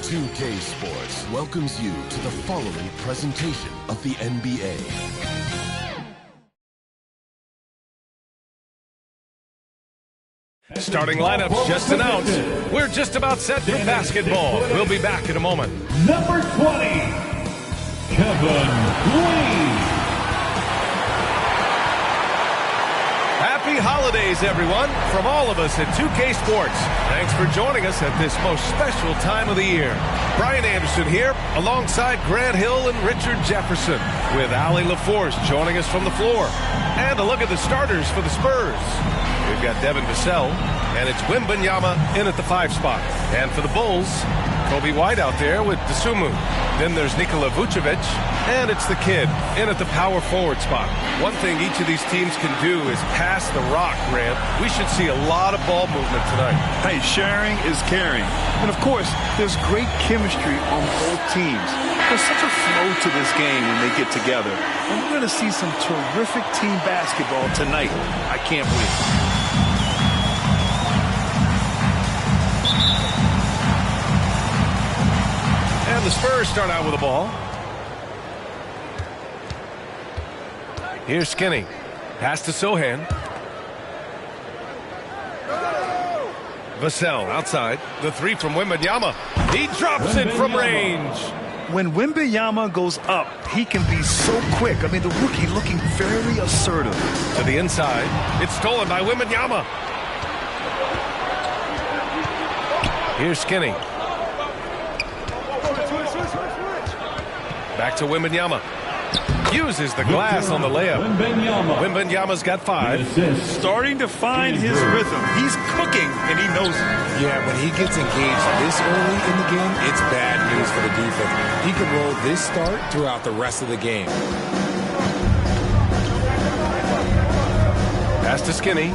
2K Sports welcomes you to the following presentation of the NBA. Starting lineups just announced. We're just about set for basketball. We'll be back in a moment. Number 20, Kevin Lee. Happy holidays, everyone, from all of us at 2K Sports. Thanks for joining us at this most special time of the year. Brian Anderson here, alongside Grant Hill and Richard Jefferson, with Ali LaForce joining us from the floor. And a look at the starters for the Spurs. We've got Devin Vassell, and it's Wembanyama in at the 5 spot. And for the Bulls, Kobe White out there with Dosunmu. Then there's Nikola Vucevic, and it's the kid in at the power forward spot. One thing each of these teams can do is pass the rock, Grant. We should see a lot of ball movement tonight. Hey, sharing is caring. And, of course, there's great chemistry on both teams. There's such a flow to this game when they get together. And we're going to see some terrific team basketball tonight. I can't wait. And the Spurs start out with the ball. Here's Skinny. Pass to Sohan. Vassell outside. The 3 from Wembanyama. He drops it from range. When Wembanyama goes up, he can be so quick. I mean, the rookie looking very assertive. To the inside. It's stolen by Wembanyama. Here's Skinny. Back to Wembanyama. Uses the glass on the layup. Wembanyama's got 5. Starting to find his rhythm. He's cooking, and he knows it. Yeah, when he gets engaged this early in the game, it's bad news for the defense. He could roll this start throughout the rest of the game. Pass to Skinny.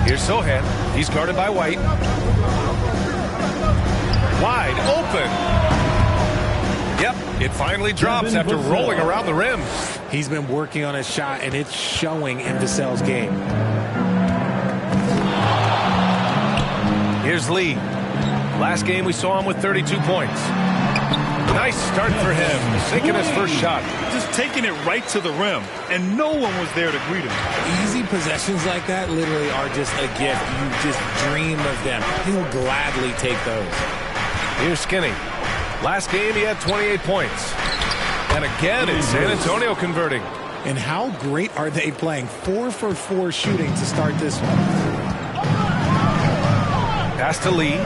Here's Sohan. He's guarded by White. Wide open. Yep, it finally drops after rolling around the rim. He's been working on his shot, and it's showing in Vassell's game. Here's Lee. Last game we saw him with 32 points. Nice start for him, sinking his first shot. Just taking it right to the rim, and no one was there to greet him. Easy possessions like that literally are just a gift. You just dream of them. He'll gladly take those. Here's Skinny. Last game, he had 28 points. And again, it's San Antonio converting. And how great are they playing? 4 for 4 shooting to start this one. Pass to Lee.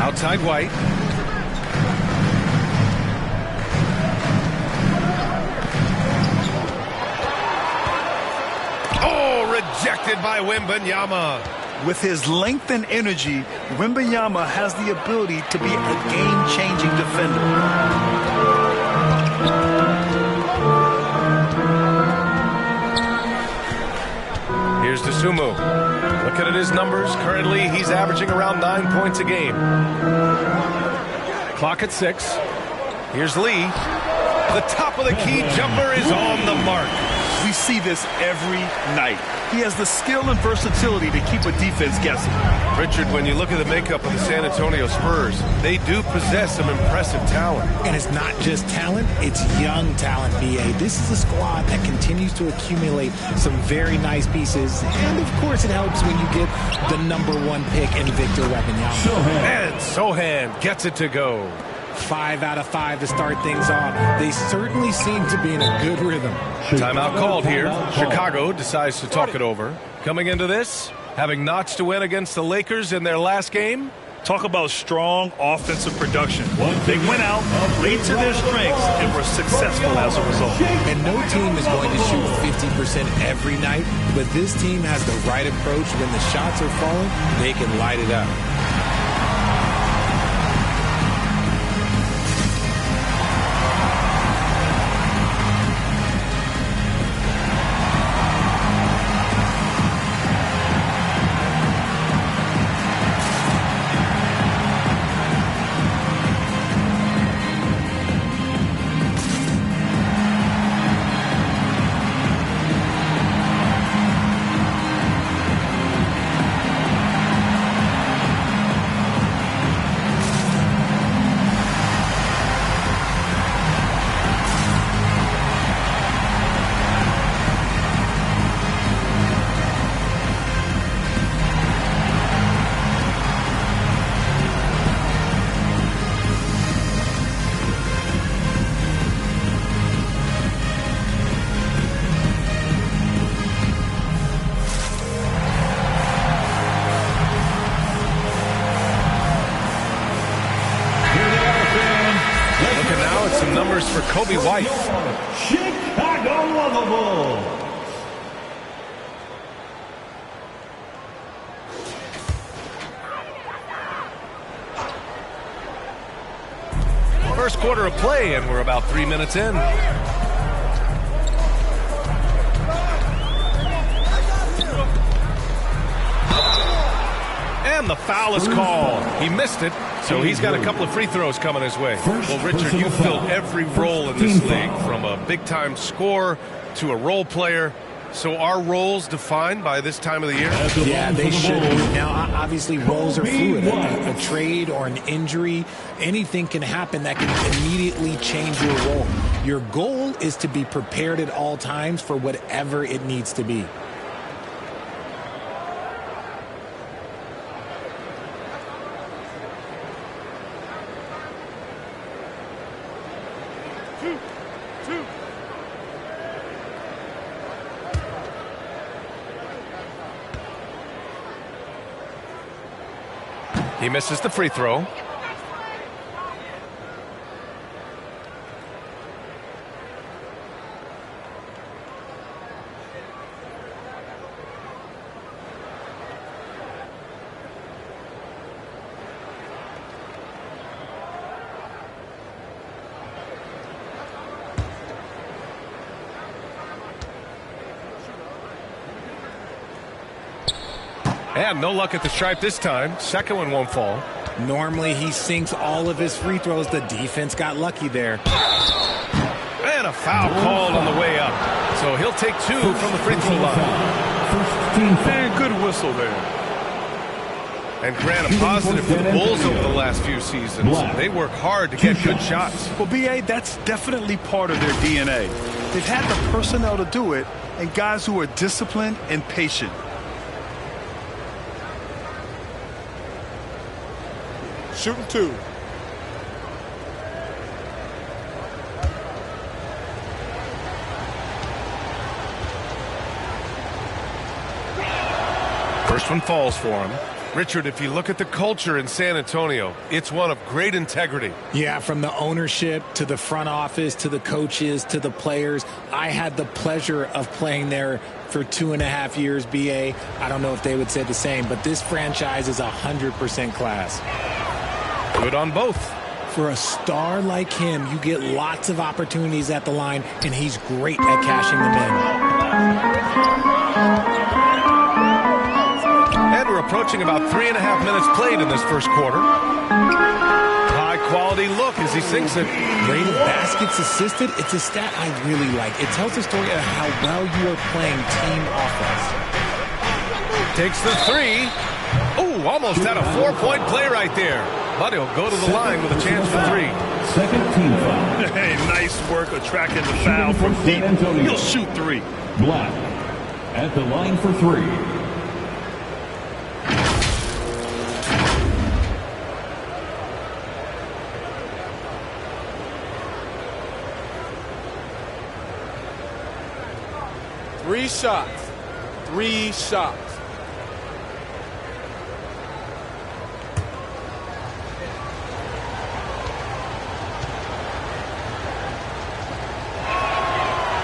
Outside White. Oh, rejected by Wembanyama. With his length and energy, Wembanyama has the ability to be a game-changing defender. Here's Dosunmu. Looking at his numbers, currently he's averaging around 9 points a game. Clock at 6. Here's Lee. The top of the key jumper is on the mark. We see this every night. He has the skill and versatility to keep a defense guessing. Richard, when you look at the makeup of the San Antonio Spurs, they do possess some impressive talent. And it's not just talent, it's young talent, BA. This is a squad that continues to accumulate some very nice pieces. And, of course, it helps when you get the #1 pick in Victor Wembanyama. And Sohan gets it to go. 5 out of 5 to start things off. They certainly seem to be in a good rhythm. Timeout called here. Chicago decides to talk it over. Coming into this, having notched to win against the Lakers in their last game. Talk about strong offensive production. They went out, played to their strengths, and were successful as a result. And no team is going to shoot 50% every night, but this team has the right approach. When the shots are falling, they can light it up. for Kobe White. Chicago Lovable. First quarter of play, and we're about 3 minutes in. And the foul is called. He missed it, so he's got a couple of free throws coming his way. Well, Richard, you've filled every role in this league, from a big-time scorer to a role player. So are roles defined by this time of the year? Yeah, they should be. Now, obviously, roles are fluid. A trade or an injury, anything can happen that can immediately change your role. Your goal is to be prepared at all times for whatever it needs to be. He misses the free throw. And no luck at the stripe this time. Second one won't fall. Normally, he sinks all of his free throws. The defense got lucky there. And a foul called on the way up. So he'll take two from the free throw line. And good whistle there. And Grant, a positive for the Bulls over the last few seasons. They work hard to get good shots. Well, B.A., that's definitely part of their DNA. They've had the personnel to do it, and guys who are disciplined and patient. Shooting two. First one falls for him. Richard, if you look at the culture in San Antonio, it's one of great integrity. Yeah, from the ownership to the front office to the coaches to the players. I had the pleasure of playing there for 2.5 years, BA. I don't know if they would say the same, but this franchise is 100% class. Good on both. For a star like him, you get lots of opportunities at the line, and he's great at cashing them in. And we're approaching about 3.5 minutes played in this first quarter. High-quality look as he sinks it. Rate of baskets assisted, it's a stat I really like. It tells the story of how well you are playing team offense. Takes the three. Oh, almost had a 4-point play right there. But he'll go to the line with a chance for three. Second team foul. Hey, nice work attracting the foul from deep. He'll shoot three. Black at the line for three. Three shots. 3 shots.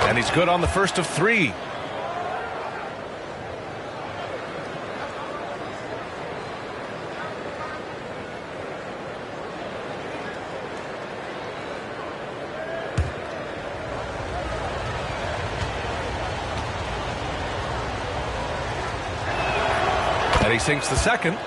And he's good on the first of 3. And he sinks the second.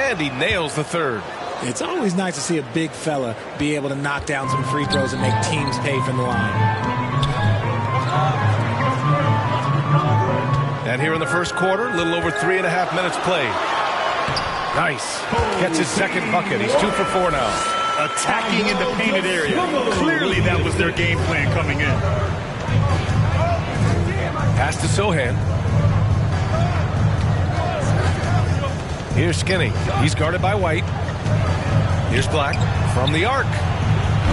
And he nails the third. It's always nice to see a big fella be able to knock down some free throws and make teams pay from the line. And here in the first quarter, a little over 3.5 minutes played. Nice. Gets his second bucket. He's 2 for 4 now. Attacking in the painted area. Clearly that was their game plan coming in. Pass to Sohan. Here's Skinny. He's guarded by White. Here's Black from the arc.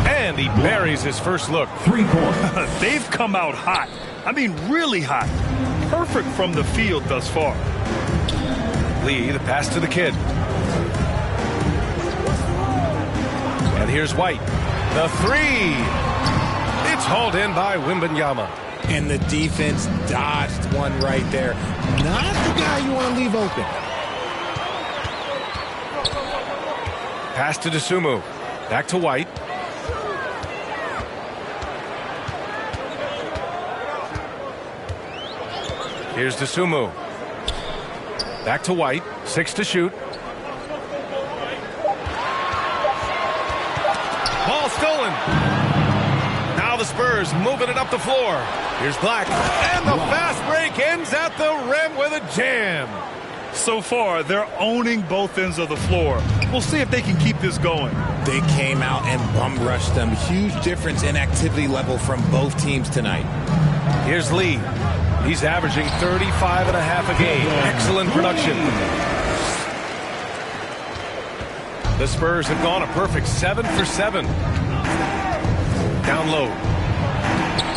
And he buries his first look. 3-point. They've come out hot. I mean, really hot. Perfect from the field thus far. Lee, the pass to the kid. And here's White. The three. It's hauled in by Wembanyama. And the defense dodged one right there. Not the guy you want to leave open. Pass to Dosunmu. Back to White. Here's Dosunmu. Back to White. 6 to shoot. Ball stolen. Now the Spurs moving it up the floor. Here's Black. And the fast break ends at the rim with a jam. So far, they're owning both ends of the floor. We'll see if they can keep this going. They came out and bum rushed them. Huge difference in activity level from both teams tonight. Here's Lee. He's averaging 35 and a half a game. Excellent production. The Spurs have gone a perfect 7 for 7. Down low.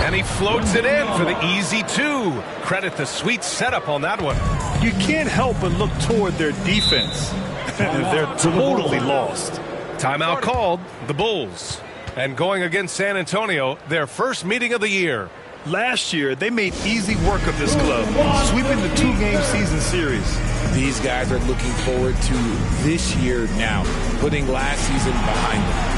And he floats it in for the easy 2. Credit the sweet setup on that one. You can't help but look toward their defense. They're totally lost. Timeout called. The Bulls. And going against San Antonio, their first meeting of the year. Last year, they made easy work of this club, sweeping the 2-game season series. These guys are looking forward to this year now, putting last season behind them.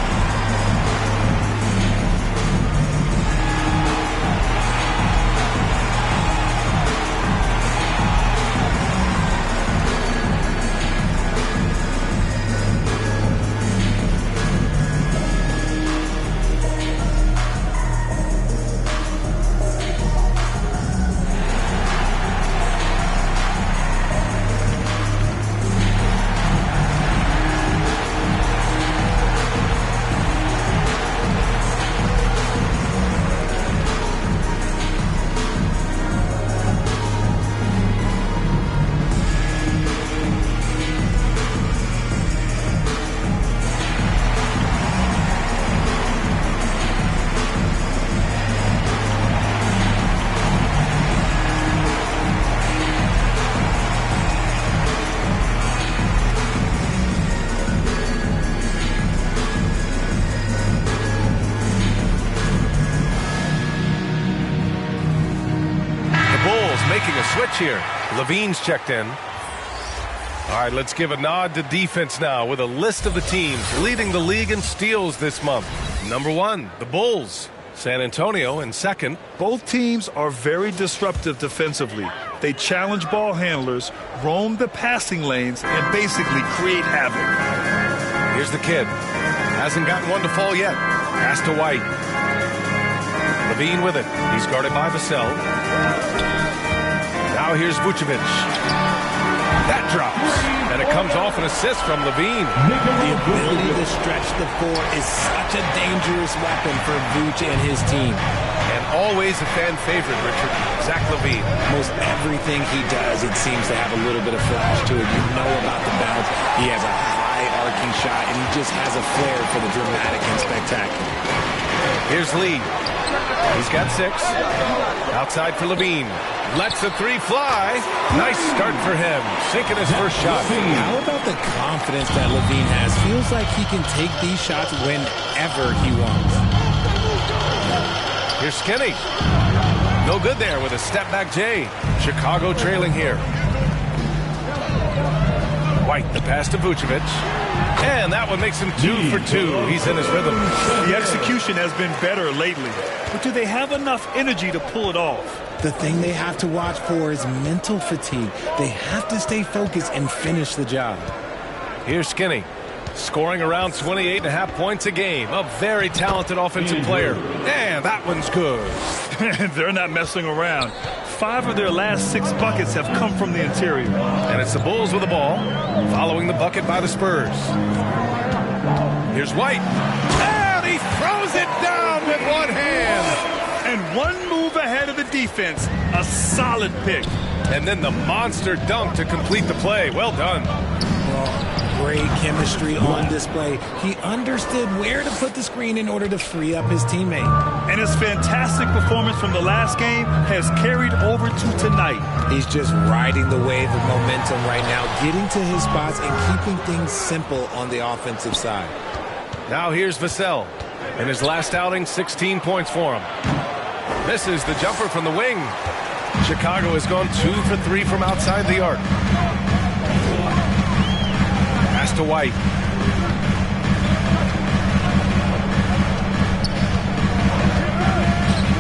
Switch here. Levine's checked in. All right, let's give a nod to defense now with a list of the teams leading the league in steals this month. Number 1, the Bulls. San Antonio in second. Both teams are very disruptive defensively. They challenge ball handlers, roam the passing lanes, and basically create havoc. Here's the kid. Hasn't gotten one to fall yet. Pass to White. Levine with it. He's guarded by Vassell. Now here's Vucevic. That drops. And it comes off an assist from Levine. The ability to stretch the floor is such a dangerous weapon for Vuce and his team. And always a fan favorite, Richard. Zach LaVine. Most everything he does, it seems to have a little bit of flash to it. You know about the bounce. He has a high arcing shot, and he just has a flair for the dramatic and spectacular. Here's Lee. He's got 6. Outside for Levine. Lets the 3 fly. Nice start for him. Sinking his first shot. How about the confidence that Levine has? Feels like he can take these shots whenever he wants. Here's Skinny. No good there with a step-back J. Chicago trailing here. White, the pass to Vucevic. And that one makes him 2 for 2. He's in his rhythm. The execution has been better lately. But do they have enough energy to pull it off? The thing they have to watch for is mental fatigue. They have to stay focused and finish the job. Here's Skinny. Scoring around 28.5 points a game. A very talented offensive player. And that one's good. They're not messing around. 5 of their last 6 buckets have come from the interior. And it's the Bulls with the ball, following the bucket by the Spurs. Here's White. And he throws it down with one hand. And one move ahead of the defense. A solid pick. And then the monster dunk to complete the play. Well done. Well, Great chemistry on display. He understood where to put the screen in order to free up his teammate. And his fantastic performance from the last game has carried over to tonight. He's just riding the wave of momentum right now, getting to his spots and keeping things simple on the offensive side. Now here's Vassell. In his last outing, 16 points for him. Misses the jumper from the wing. Chicago has gone 2 for 3 from outside the arc. Pass to White.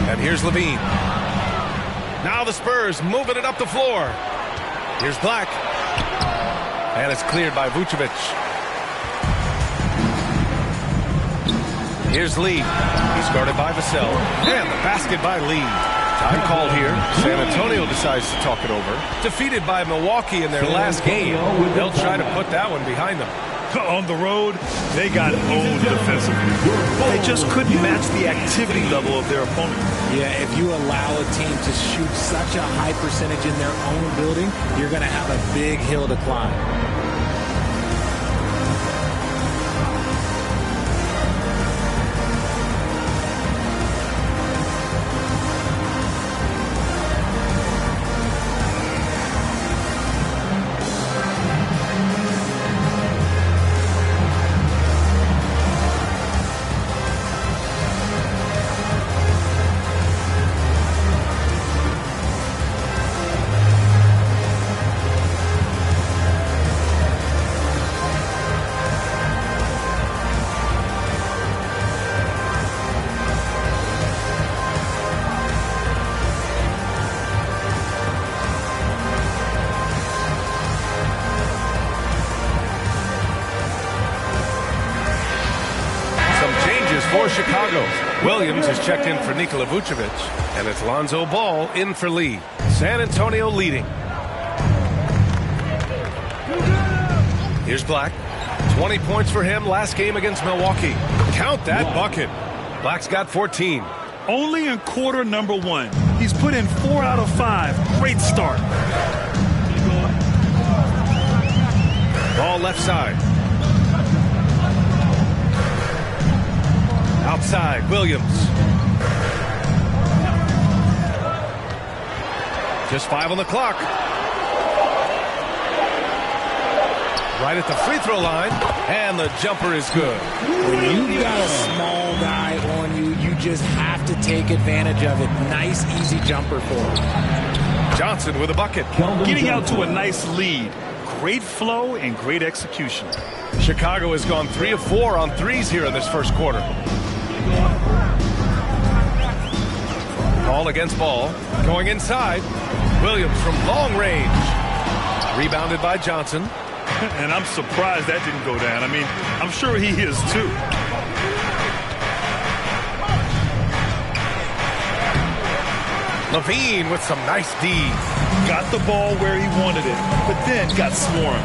And here's Levine. Now the Spurs moving it up the floor. Here's Black. And it's cleared by Vucevic. Here's Lee. He's guarded by Vassell. And the basket by Lee. Time called here. San Antonio decides to talk it over. Defeated by Milwaukee in their last game. They'll try to put that one behind them. On the road, they got owned defensively. They just couldn't match the activity level of their opponent. Yeah, if you allow a team to shoot such a high percentage in their own building, you're going to have a big hill to climb. For Chicago, Williams has checked in for Nikola Vucevic, and it's Lonzo Ball in for Lee. San Antonio leading. Here's Black. 20 points for him last game against Milwaukee. Count that bucket. Black's got 14. Only in quarter number 1. He's put in 4 out of 5. Great start. Ball left side. Outside, Williams. Just 5 on the clock. Right at the free throw line, and the jumper is good. When you've got a small guy on you, you just have to take advantage of it. Nice, easy jumper for him. Johnson with a bucket. Getting out to a nice lead. Great flow and great execution. Chicago has gone 3 of 4 on threes here in this first quarter. Ball against ball. Going inside. Williams from long range. Rebounded by Johnson. And I'm surprised that didn't go down. I mean, I'm sure he is too. Levine with some nice D. Got the ball where he wanted it, but then got swarmed.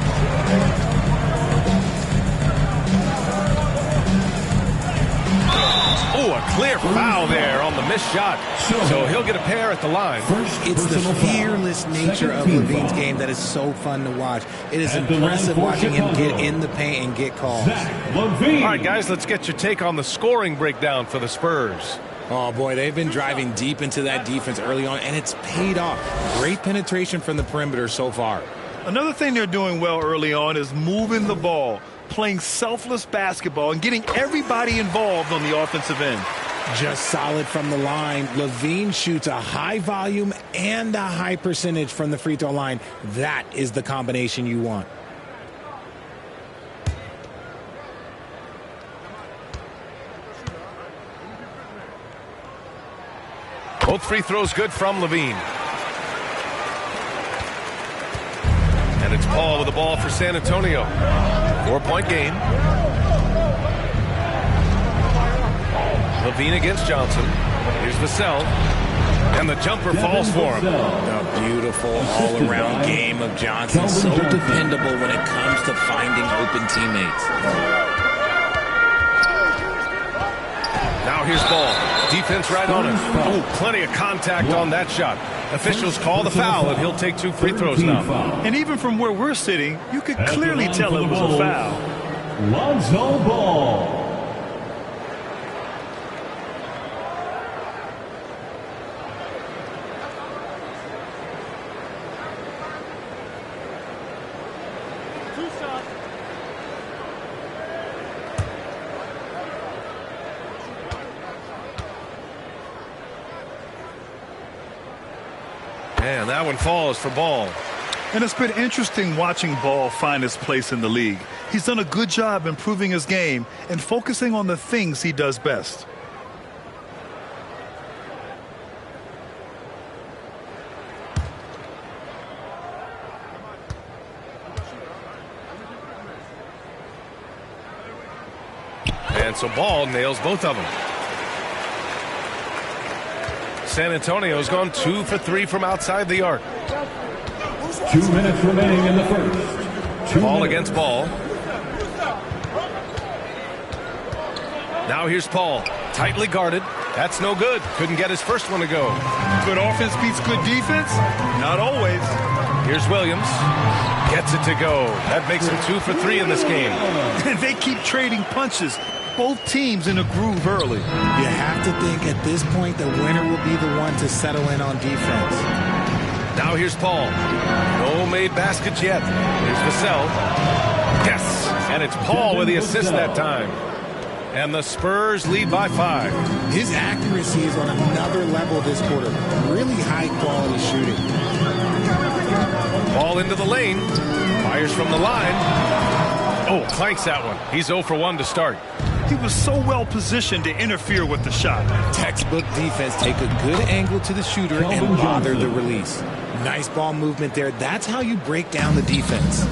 Oh, a clear foul there on the missed shot. So he'll get a pair at the line. It's the fearless nature of Levine's game that is so fun to watch. It is impressive watching him get in the paint and get calls. All right, guys, let's get your take on the scoring breakdown for the Spurs. Oh, boy, they've been driving deep into that defense early on, and it's paid off. Great penetration from the perimeter so far. Another thing they're doing well early on is moving the ball, playing selfless basketball, and getting everybody involved on the offensive end. Just solid from the line. Levine shoots a high volume and a high percentage from the free throw line. That is the combination you want. Both free throws good from Levine. And it's Paul with the ball for San Antonio. 4-point game. Levine against Johnson. Here's Vassell. And the jumper falls for him. A beautiful all-around game of Johnson. So dependable when it comes to finding open teammates. Now here's Ball. Defense right on him. Oh, plenty of contact on that shot. Officials call the foul, and he'll take 2 free throws now. And even from where we're sitting, you could clearly tell it was a foul. Lonzo Ball. And that one falls for Ball. And it's been interesting watching Ball find his place in the league. He's done a good job improving his game and focusing on the things he does best. And so Ball nails both of them. San Antonio's gone 2 for 3 from outside the arc. 2 minutes remaining in the first. Ball against Ball. Now here's Paul. Tightly guarded. That's no good. Couldn't get his first one to go. Good offense beats good defense? Not always. Here's Williams. Gets it to go. That makes him 2 for 3 in this game. And they keep trading punches. Both teams in a groove early. You have to think at this point the winner will be the one to settle in on defense. Now here's Paul. No made baskets yet. Here's Vassell. Yes! And it's Paul with the assist that time. And the Spurs lead by 5. His accuracy is on another level this quarter. Really high quality shooting. Ball into the lane. Fires from the line. Oh, clanks that one. He's 0 for 1 to start. He was so well positioned to interfere with the shot. Textbook defense. Take a good angle to the shooter and bother the release. Nice ball movement there. That's how you break down the defense.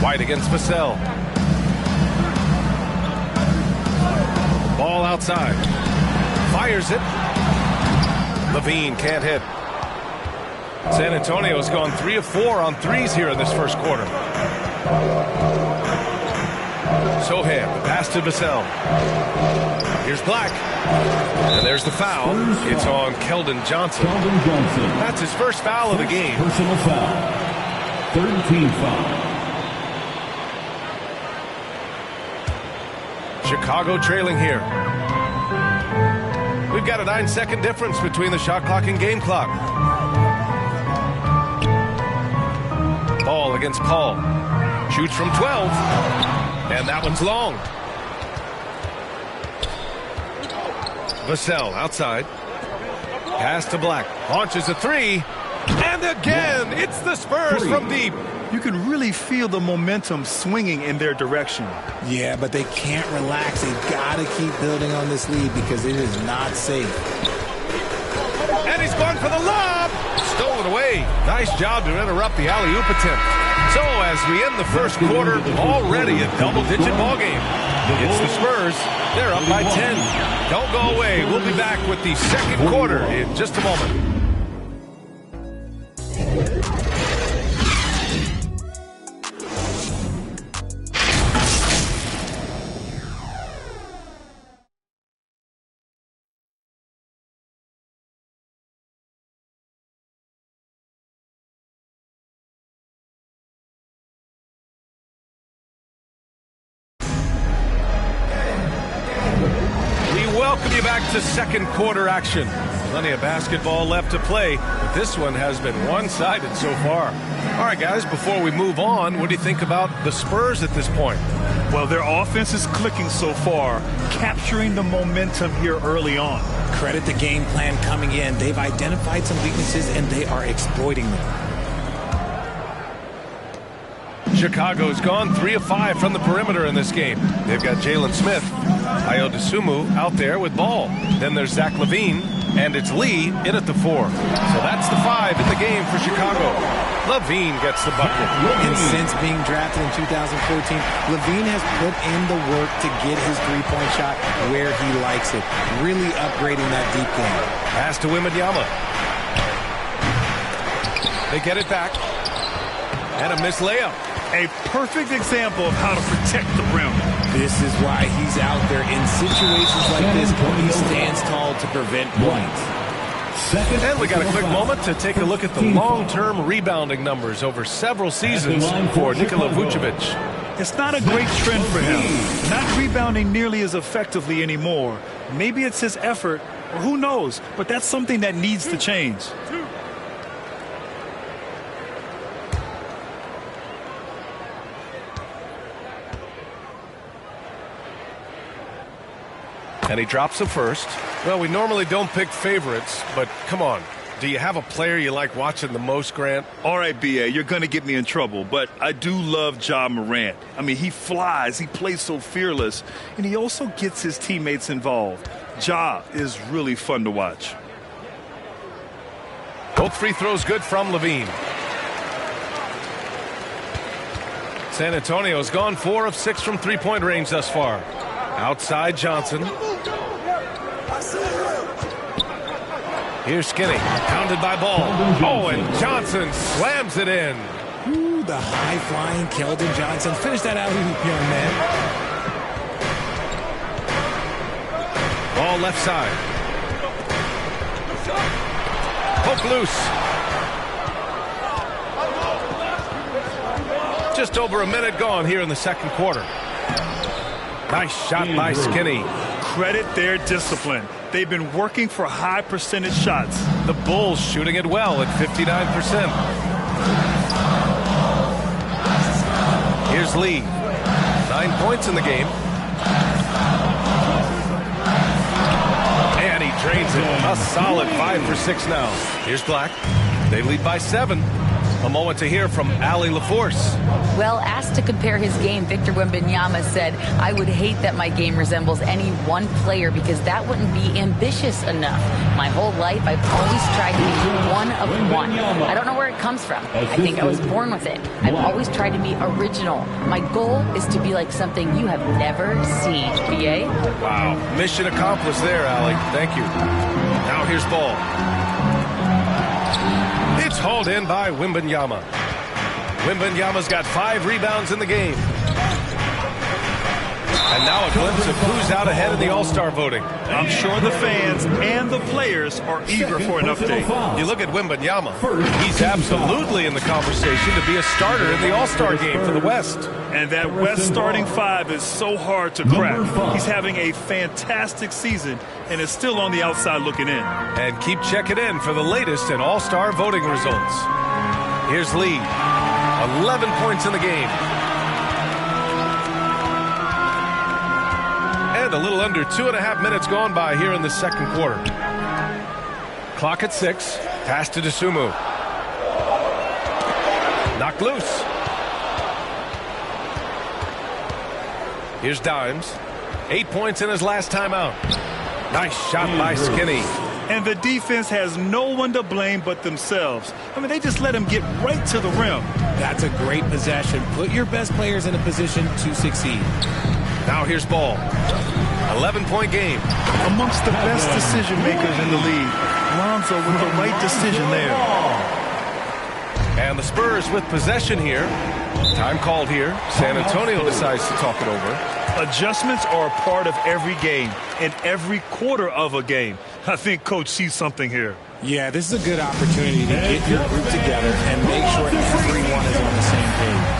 White against Vassell. Ball outside. Fires it. Levine can't hit. San Antonio's gone 3 of 4 on threes here in this first quarter. Sohan, the pass to Vassell. Here's Black. And there's the foul. It's on Keldon Johnson. That's his first foul of the game. Personal foul. 3rd team foul. Chicago trailing here. We've got a 9-second difference between the shot clock and game clock. Ball against Paul. Shoots from 12. And that one's long. Vassell outside. Pass to Black. Launches a 3. And again, it's the Spurs from deep. You can really feel the momentum swinging in their direction. Yeah, but they can't relax. They've got to keep building on this lead because it is not safe. And he's gone for the lob. Stolen away. Nice job to interrupt the alley-oop attempt. So as we end the first quarter, already a double-digit ball game. It's the Spurs. They're up by 10. Don't go away. We'll be back with the second quarter in just a moment. Welcome you back to second quarter action. Plenty of basketball left to play, but this one has been one-sided so far. All right, guys, before we move on, what do you think about the Spurs at this point? Well, their offense is clicking so far, capturing the momentum here early on. Credit the game plan coming in. They've identified some weaknesses, and they are exploiting them. Chicago's gone 3 of 5 from the perimeter in this game. They've got Jalen Smith, Ayo Dosunmu out there with ball. Then there's Zach LaVine, and it's Lee in at the 4. So that's the 5 in the game for Chicago. LaVine gets the bucket. And since being drafted in 2014, LaVine has put in the work to get his three-point shot where he likes it. Really upgrading that deep game. Pass to Wembanyama. They get it back. And a missed layup. A perfect example of how to protect the rim. This is why he's out there in situations like this where he stands tall to prevent points. And we got a quick moment to take a look at the long-term rebounding numbers over several seasons for Nikola Vucevic. It's not a great trend for him. Not rebounding nearly as effectively anymore. Maybe it's his effort, or who knows, but that's something that needs to change. And he drops the first. Well, we normally don't pick favorites, but come on. Do you have a player you like watching the most, Grant? All right, B.A., you're going to get me in trouble, but I do love Ja Morant. I mean, he flies, he plays so fearless, and he also gets his teammates involved. Ja is really fun to watch. Both free throws good from Levine. San Antonio's gone 4 of 6 from three-point range thus far. Outside Johnson. Here's Skinny, pounded by Ball. Oh, and Johnson slams it in. Ooh, the high-flying Keldon Johnson. Finish that out, young man. Ball left side. Poke loose. Just over a minute gone here in the second quarter. Nice shot by Skinny. Credit their discipline. They've been working for high percentage shots. The Bulls shooting it well at 59%. Here's Lee. 9 points in the game. And he drains it. A solid 5 for 6 now. Here's Black. They lead by 7. A moment to hear from Allie LaForce. Well, asked to compare his game, Victor Wembanyama said, "I would hate that my game resembles any one player because that wouldn't be ambitious enough. My whole life, I've always tried to be one of one. I don't know where it comes from. I think I was born with it. I've always tried to be original. My goal is to be like something you have never seen." BA? Wow. Mission accomplished there, Allie. Thank you. Now here's Ball. It's hauled in by Wembanyama. Wembanyama's got 5 rebounds in the game. And now a glimpse of who's out ahead in the All-Star voting. I'm sure the fans and the players are eager for an update. You look at Wembanyama. He's absolutely in the conversation to be a starter in the All-Star game for the West. And that West starting 5 is so hard to crack. He's having a fantastic season and is still on the outside looking in. And keep checking in for the latest in All-Star voting results. Here's Lee. 11 points in the game. And a little under 2.5 minutes gone by here in the second quarter. Clock at 6. Pass to Dosunmu. Knocked loose. Here's Dimes. 8 points in his last time out. Nice shot by Skinny. And the defense has no one to blame but themselves. I mean, they just let him get right to the rim. That's a great possession. Put your best players in a position to succeed. Now here's Ball. 11-point game. Amongst the best decision makers in the league. Lonzo with the right decision there. And the Spurs with possession here. Time called here. San Antonio decides to talk it over. Adjustments are a part of every game and every quarter of a game. I think Coach sees something here. Yeah, this is a good opportunity to get your group together and make sure everyone is on the same page.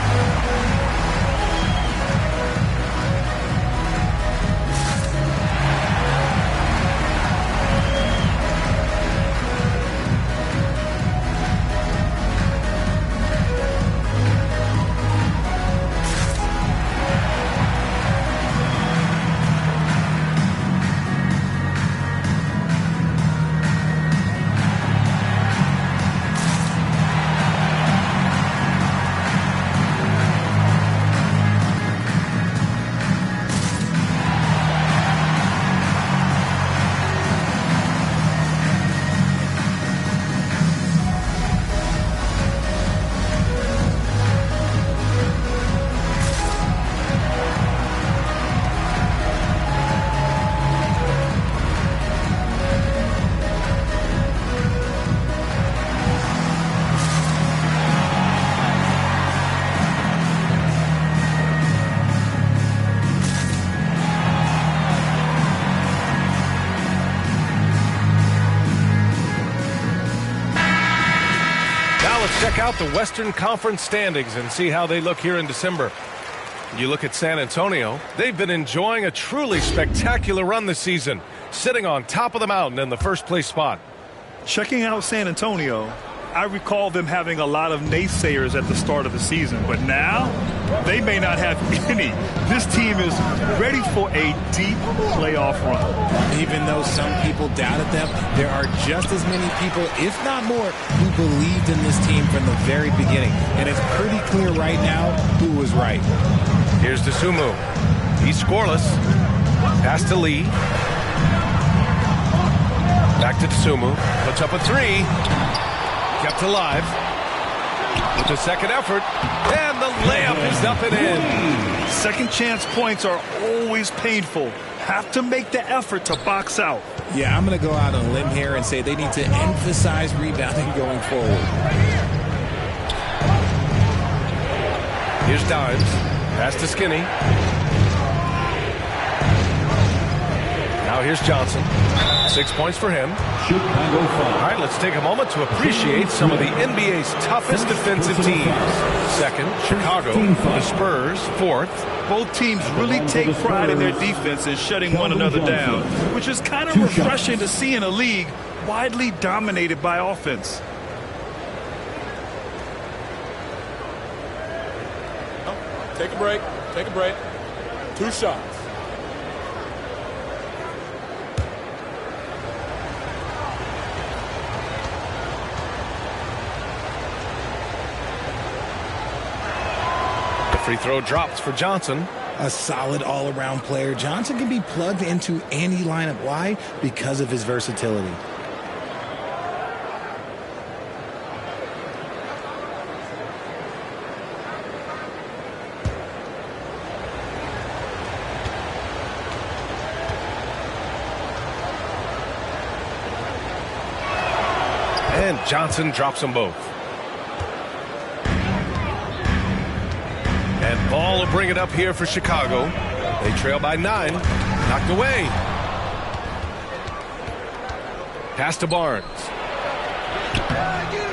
check out the Western Conference standings and see how they look here in December. You look at San Antonio, they've been enjoying a truly spectacular run this season, sitting on top of the mountain in the first place spot. Checking out San Antonio, I recall them having a lot of naysayers at the start of the season, but now they may not have any. This team is ready for a deep playoff run. Even though some people doubted them, there are just as many people, if not more, who believed in this team from the very beginning. And it's pretty clear right now who was right. Here's Dosunmu. He's scoreless. Pass to Lee. Back to Dosunmu. Puts up a three. Kept alive. With the second effort. And the layup is up and in. Second chance points are always painful. Have to make the effort to box out. Yeah, I'm going to go out on a limb here and say they need to emphasize rebounding going forward. Here's Dimes. Pass to Skinny. Now here's Johnson. 6 points for him. Chicago All right, let's take a moment to appreciate some of the NBA's toughest defensive teams. Second, Chicago. The Spurs, fourth. Both teams really take pride in their defense and shutting one another down, which is kind of refreshing to see in a league widely dominated by offense. Take a break. Take a break. 2 shots. The free throw drops for Johnson. A solid all-around player. Johnson can be plugged into any lineup. Why? Because of his versatility. And Johnson drops them both. And Ball will bring it up here for Chicago. They trail by 9. Knocked away. Pass to Barnes.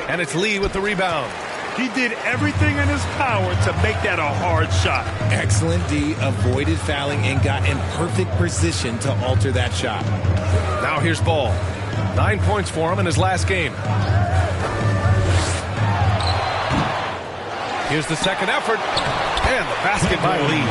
And it's Lee with the rebound. He did everything in his power to make that a hard shot. Excellent D, avoided fouling and got in perfect position to alter that shot. Now here's Ball. 9 points for him in his last game. Here's the second effort. And the basket by Lee.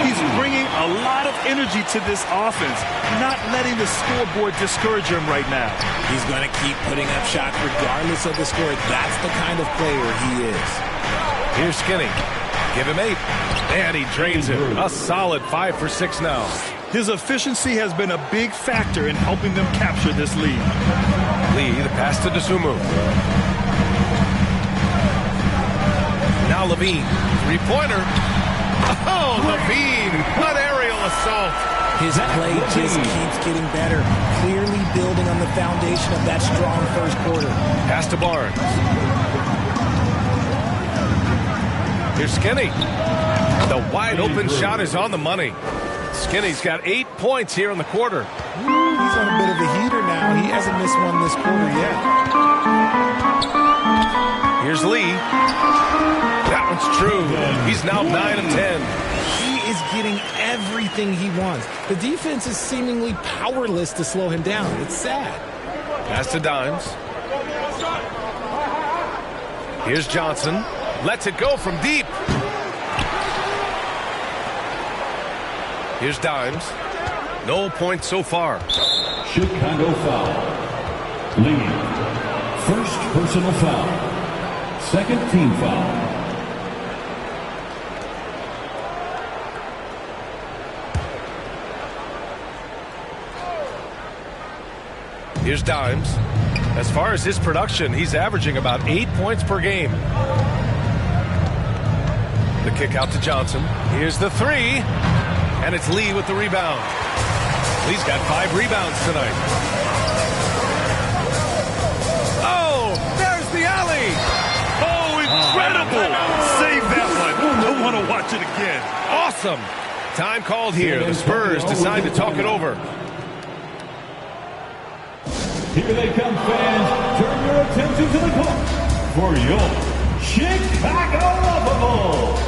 He's bringing a lot of energy to this offense, not letting the scoreboard discourage him right now. He's going to keep putting up shots regardless of the score. That's the kind of player he is. Here's Skinny. Give him 8. And he drains him. A solid 5 for 6 now. His efficiency has been a big factor in helping them capture this lead. Lee, the pass to Dosunmu. Now Levine. Three-pointer. Oh, Levine. An aerial assault. His play just keeps getting better. Clearly building on the foundation of that strong first quarter. Pass to Barnes. Here's Skinny. The wide open shot is on the money. Skinny's got 8 points here in the quarter. He's on a bit of a heater now. He hasn't missed one this quarter yet. Here's Lee. That one's true. He's now 9 of 10. He is getting everything he wants. The defense is seemingly powerless to slow him down. It's sad. Pass to Dimes. Here's Johnson. Lets it go from deep. Here's Dimes. No points so far. Chicago foul. Lee. First personal foul. Second team foul. Here's Dimes. As far as his production, he's averaging about 8 points per game. The kick out to Johnson. Here's the three. And it's Lee with the rebound. Lee's got 5 rebounds tonight. Oh, there's the alley. Oh, incredible. Save that one. Don't want to watch it again. Awesome. Time called here. The Spurs decide to talk it over. Here they come, fans. Turn your attention to the clock for your Chicago Lovable.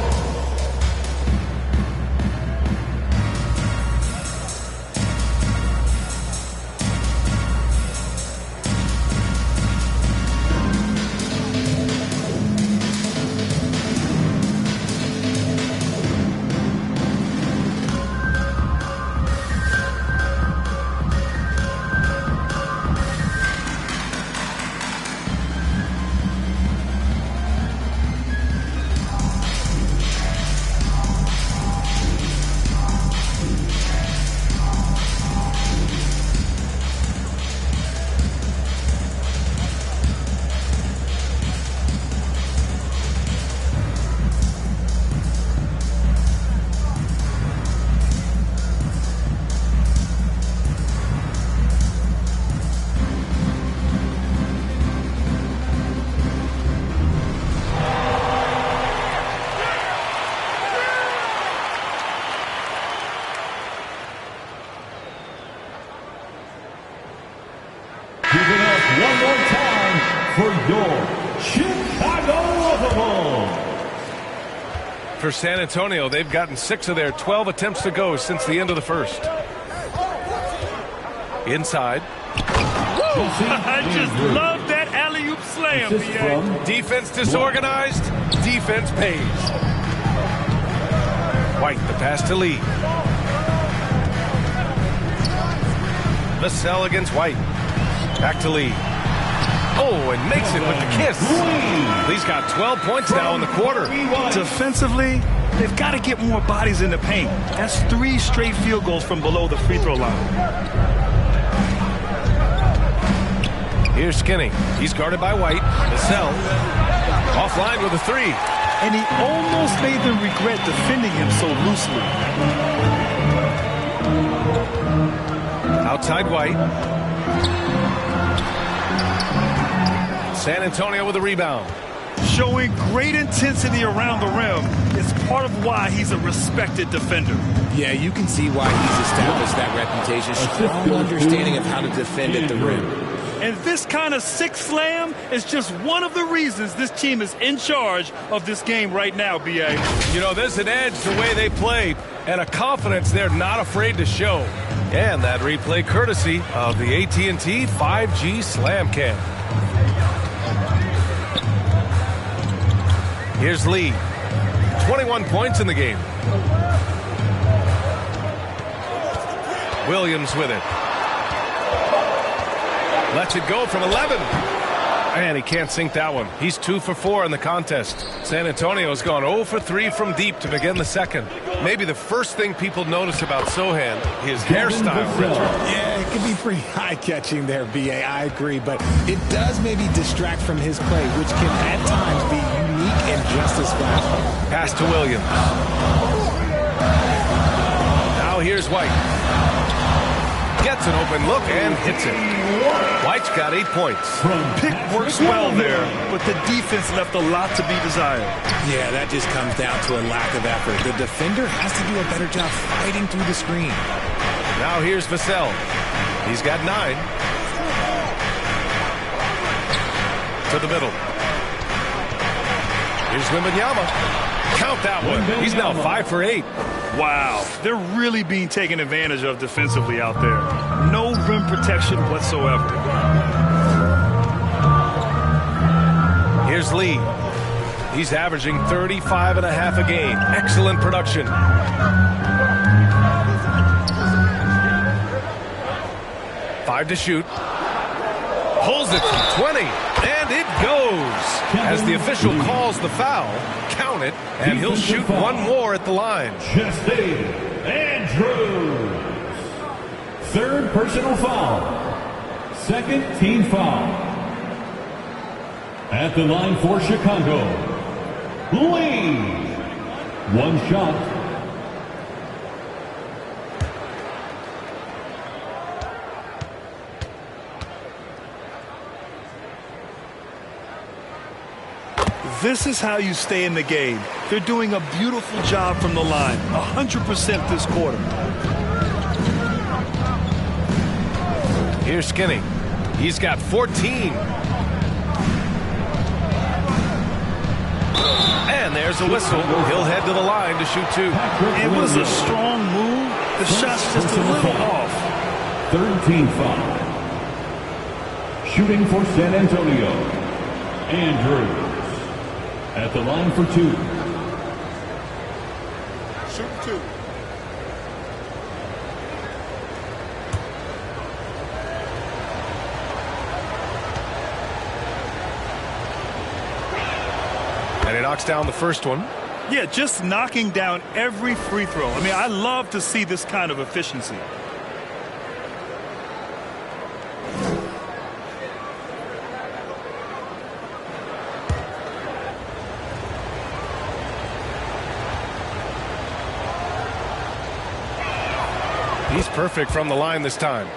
Give it up one more time for your Chicago Lovable. For San Antonio, they've gotten 6 of their 12 attempts to go since the end of the first. Inside. I just love that alley-oop slam, BA. Defense disorganized. Defense pays. White, the pass to Lee. Vassell against White. Back to Lee. Oh, and makes it with the kiss. Lee's got 12 points now in the quarter. Defensively, they've got to get more bodies in the paint. That's 3 straight field goals from below the free throw line. Here's Skinny. He's guarded by White. Vassell offline with a 3. And he almost made them regret defending him so loosely. Outside White. San Antonio with a rebound. Showing great intensity around the rim is part of why he's a respected defender. Yeah, you can see why he's established that reputation. Strong understanding of how to defend at the rim. And this kind of sick slam is just one of the reasons this team is in charge of this game right now, B.A. You know, there's an edge the way they play and a confidence they're not afraid to show. And that replay courtesy of the AT&T 5G Slam Cam. Here's Lee. 21 points in the game. Williams with it. Lets it go from 11. And he can't sink that one. He's 2 for 4 in the contest. San Antonio's gone 0 for 3 from deep to begin the second. Maybe the first thing people notice about Sochan, his hairstyle, Richard. Yeah, it can be pretty eye-catching there, B.A. I agree, but it does maybe distract from his play, which can at times be unique and just as flashy. Pass to Williams. Now here's White. Gets an open look and hits it. White's got 8 points. Pick works well there, but the defense left a lot to be desired. Yeah, that just comes down to a lack of effort. The defender has to do a better job fighting through the screen. Now here's Vassell. He's got 9. To the middle. Here's Wembanyama. Count that one. He's now 5 for 8. Wow, they're really being taken advantage of defensively out there. No rim protection whatsoever. Here's Lee. He's averaging 35.5 a game. Excellent production. Five to shoot. Pulls it from 20. And it goes. As the official calls the foul, count it, and he'll shoot one more at the line. Chesty Andrews. 3rd personal foul. 2nd team foul. At the line for Chicago, Lee. 1 shot. This is how you stay in the game. They're doing a beautiful job from the line. 100% this quarter. Here's Skinny. He's got 14. And there's a whistle. He'll head to the line to shoot 2. It was a strong move. The shot's just a little off. Third team foul. Shooting for San Antonio, Andrews. At the line for 2. Shoot 2. And he knocks down the first one. Yeah, just knocking down every free throw. I mean, I love to see this kind of efficiency. He's perfect from the line this time.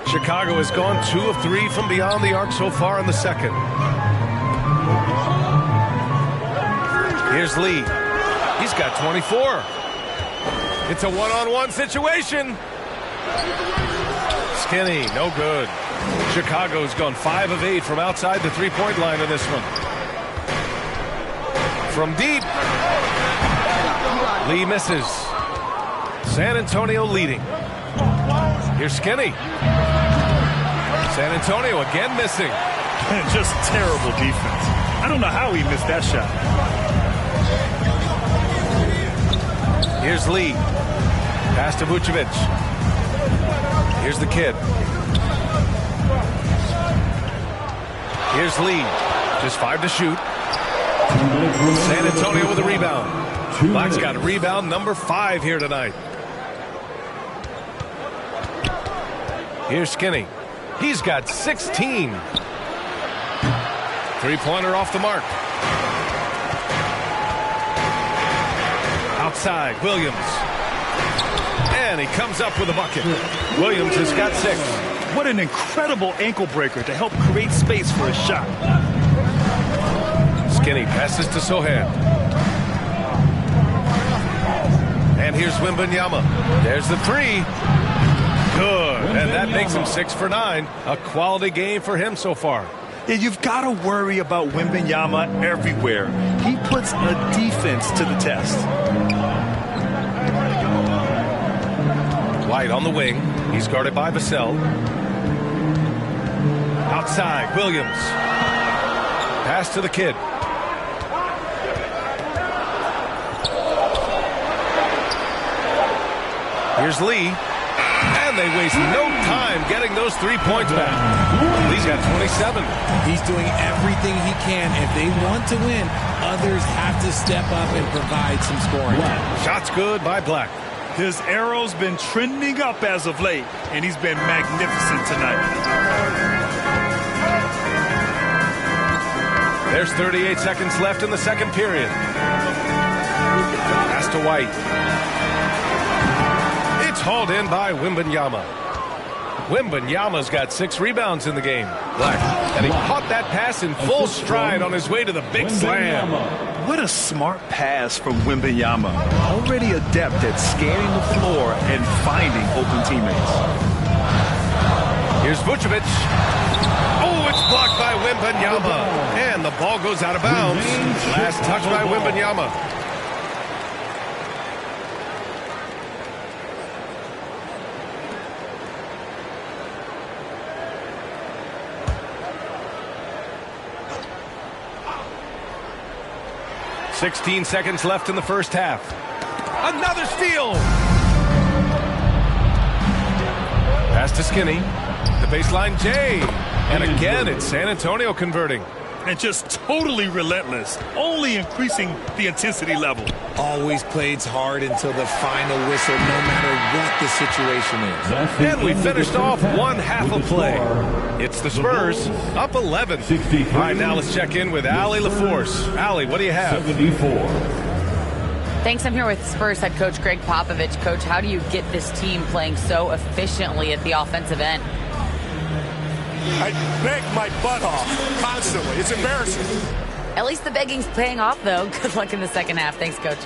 Chicago has gone 2 of 3 from beyond the arc so far in the second. Here's Lee. He's got 24. It's a one-on-one situation. Skinny, no good. Chicago's gone 5 of 8 from outside the three-point line in this one. From deep. Lee misses. San Antonio leading. Here's Skinny. San Antonio again missing. Just terrible defense. I don't know how he missed that shot. Here's Lee. Pass to Vucevic. Here's the kid. Here's Lee. Just 5 to shoot. San Antonio with a rebound. Black's got a rebound number 5 here tonight. Here's Skinny. He's got 16. Three-pointer off the mark. Outside, Williams. And he comes up with a bucket. Williams has got 6. What an incredible ankle breaker to help create space for a shot. Skinny passes to Sohan. And here's Wembanyama. There's the 3. Good. And that makes him 6 for 9. A quality game for him so far. Yeah, you've got to worry about Wembanyama everywhere. He puts a defense to the test. White on the wing. He's guarded by Vassell. Outside, Williams. Pass to the kid. Here's Lee. And they waste no time getting those 3 points back. Lee's got 27. He's doing everything he can. If they want to win, others have to step up and provide some scoring. Shot's good by Black. His arrow's been trending up as of late, and he's been magnificent tonight. There's 38 seconds left in the second period. Pass to White. It's hauled in by Wembanyama. Wembanyama's got 6 rebounds in the game. Black. And he caught that pass in full stride on his way to the big slam. What a smart pass from Wembanyama. Already adept at scanning the floor and finding open teammates. Here's Vucevic. Oh, it's blocked by Wembanyama. And the ball goes out of bounds. Last touch by Wembanyama. .16 seconds left in the first half. Another steal. Pass to Skinny. The baseline, Jay. And again, it's San Antonio converting. And just totally relentless, only increasing the intensity level. Always plays hard until the final whistle, no matter what the situation is. And we finished off one half of play. It's the Spurs up 11. All right, now let's check in with Allie LaForce. Allie, what do you have? 74. Thanks. I'm here with Spurs head coach Greg Popovich. Coach, how do you get this team playing so efficiently at the offensive end? I beg my butt off constantly. It's embarrassing. At least the begging's paying off, though. Good luck in the second half. Thanks, Coach.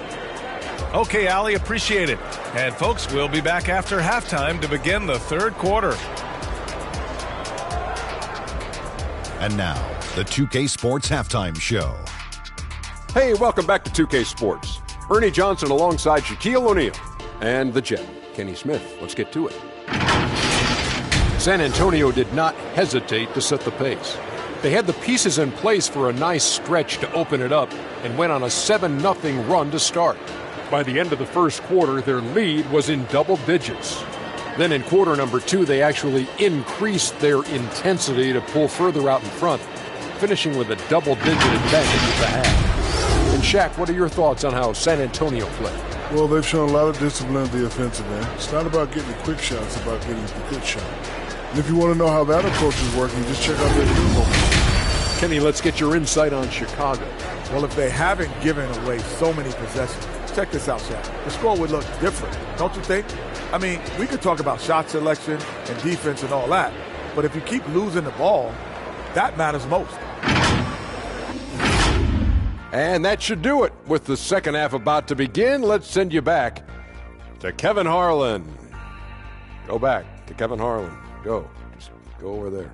Okay, Allie, appreciate it. And, folks, we'll be back after halftime to begin the third quarter. And now, the 2K Sports Halftime Show. Hey, welcome back to 2K Sports. Ernie Johnson alongside Shaquille O'Neal and the Jet, Kenny Smith. Let's get to it. San Antonio did not hesitate to set the pace. They had the pieces in place for a nice stretch to open it up and went on a 7-0 run to start. By the end of the first quarter, their lead was in double digits. Then in quarter number 2, they actually increased their intensity to pull further out in front, finishing with a double-digit advantage at the half. And Shaq, what are your thoughts on how San Antonio played? Well, they've shown a lot of discipline at the offensive end. It's not about getting the quick shots, it's about getting the good shot. And if you want to know how that approach is working, just check out their field goal. Kenny, let's get your insight on Chicago. Well, if they haven't given away so many possessions, check this out, Shaq. The score would look different, don't you think? I mean, we could talk about shot selection and defense and all that, but if you keep losing the ball, that matters most. And that should do it. With the second half about to begin, let's send you back to Kevin Harlan. Go back to Kevin Harlan. Go. Just go over there.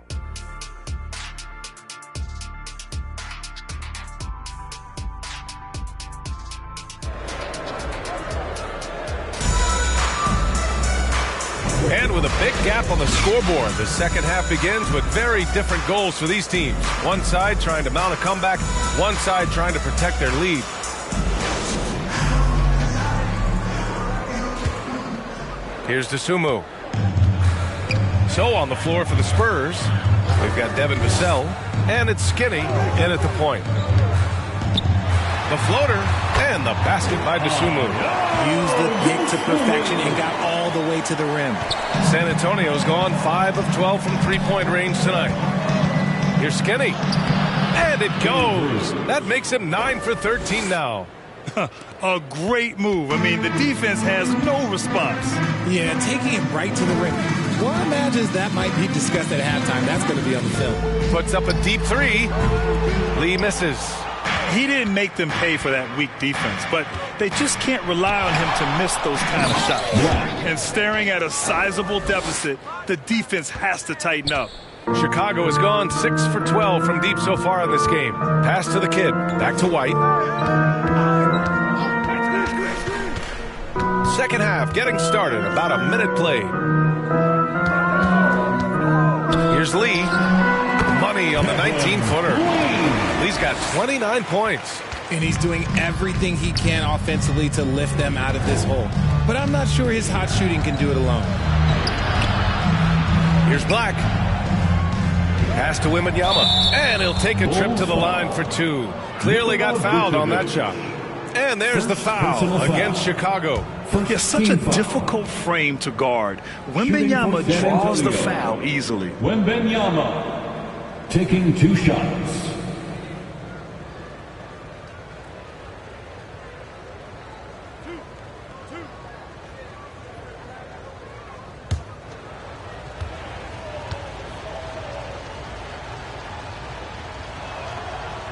And with a big gap on the scoreboard, the second half begins with very different goals for these teams. One side trying to mount a comeback, one side trying to protect their lead. Here's DeSumo. So on the floor for the Spurs, we've got Devin Vassell, and it's Skinny in at the point. The floater, and the basket by DeSumo. Used the pick to perfection and got all the way to the rim. San Antonio's gone 5 of 12 from three-point range tonight. Here's Skinny. And it goes. That makes him 9 for 13 now. A great move. I mean, the defense has no response. Yeah, taking him right to the rim. One imagines that might be discussed at halftime. That's going to be on the film. Puts up a deep three. Lee misses. He didn't make them pay for that weak defense, but they just can't rely on him to miss those kind of shots. And staring at a sizable deficit, the defense has to tighten up. Chicago has gone 6 for 12 from deep so far in this game. Pass to the kid. Back to White. Second half getting started. About a minute played. Here's Lee. Money on the 19-footer. Lee's got 29 points. And he's doing everything he can offensively to lift them out of this hole. But I'm not sure his hot shooting can do it alone. Here's Black. Pass to Wembanyama. And he'll take a trip to the line for 2. Clearly got fouled on that shot. And there's the foul against Chicago. Yeah, such a difficult frame to guard. Wembanyama draws the foul easily. Wembanyama taking 2 shots.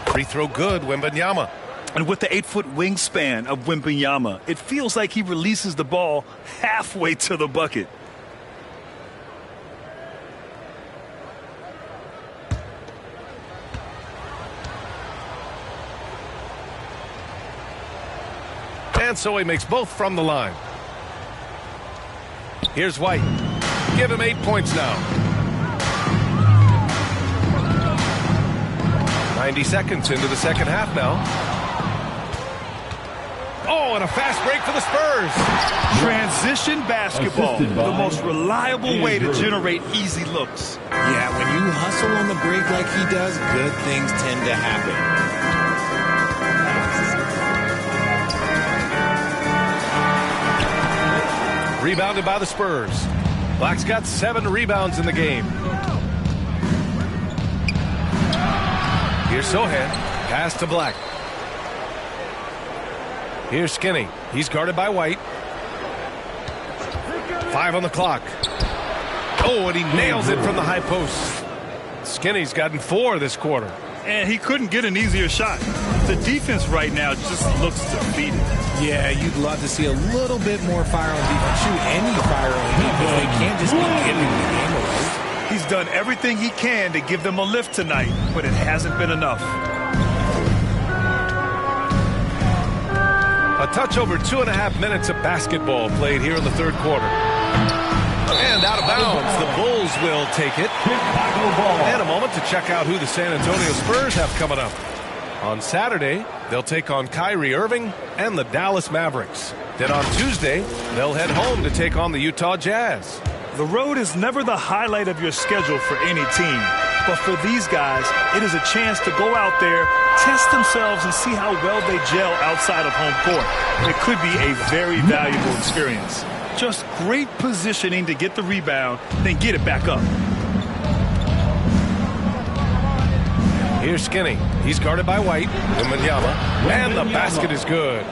Free throw good, Wembanyama. And with the 8-foot wingspan of Wembanyama, it feels like he releases the ball halfway to the bucket. And so he makes both from the line. Here's White. Give him 8 points now. 90 seconds into the second half now. Oh, and a fast break for the Spurs. Transition basketball, the most reliable way to generate easy looks. Yeah, when you hustle on the break like he does, good things tend to happen. Rebounded by the Spurs. Black's got 7 rebounds in the game. Here's Sohan. Pass to Black. Here's Skinny. He's guarded by White. 5 on the clock. Oh, and he nails it from the high post. Skinny's gotten 4 this quarter. And he couldn't get an easier shot. The defense right now just looks defeated. Yeah, you'd love to see a little bit more fire on defense. Shoot, any fire on defense. They can't just be giving the game away. He's done everything he can to give them a lift tonight, but it hasn't been enough. A touch over 2.5 minutes of basketball played here in the third quarter. And out of bounds, the Bulls will take it. And a moment to check out who the San Antonio Spurs have coming up. On Saturday, they'll take on Kyrie Irving and the Dallas Mavericks. Then on Tuesday, they'll head home to take on the Utah Jazz. The road is never the highlight of your schedule for any team. But for these guys, it is a chance to go out there, test themselves, and see how well they gel outside of home court. It could be a very valuable experience. Just great positioning to get the rebound, then get it back up. Here's Skinny. He's guarded by White. Wembanyama. And the basket is good.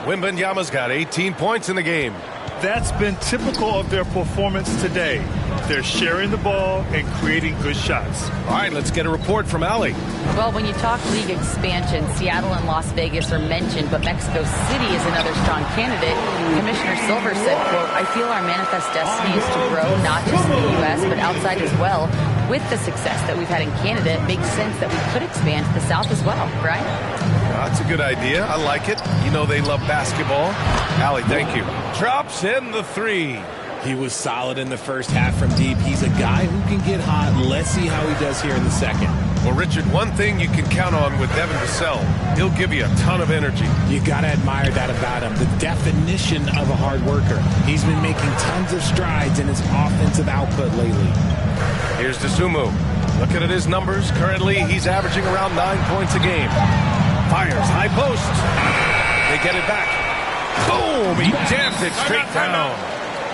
Wembanyama's got 18 points in the game. That's been typical of their performance today. They're sharing the ball and creating good shots. All right, let's get a report from Allie. Well, when you talk league expansion, Seattle and Las Vegas are mentioned, but Mexico City is another strong candidate. Commissioner Silver said, quote, "I feel our manifest destiny is to grow not just in the U.S., but outside as well. With the success that we've had in Canada, it makes sense that we could expand to the South as well," right? That's a good idea. I like it. You know they love basketball. Allie, thank you. Drops in the three. He was solid in the first half from deep. He's a guy who can get hot. Let's see how he does here in the second. Well, Richard, one thing you can count on with Devin Vassell, he'll give you a ton of energy. You got to admire that about him. The definition of a hard worker. He's been making tons of strides in his offensive output lately. Here's Dosunmu. Looking at his numbers, currently he's averaging around 9 points a game. Fires, high post. They get it back. Boom! He jammed it straight down.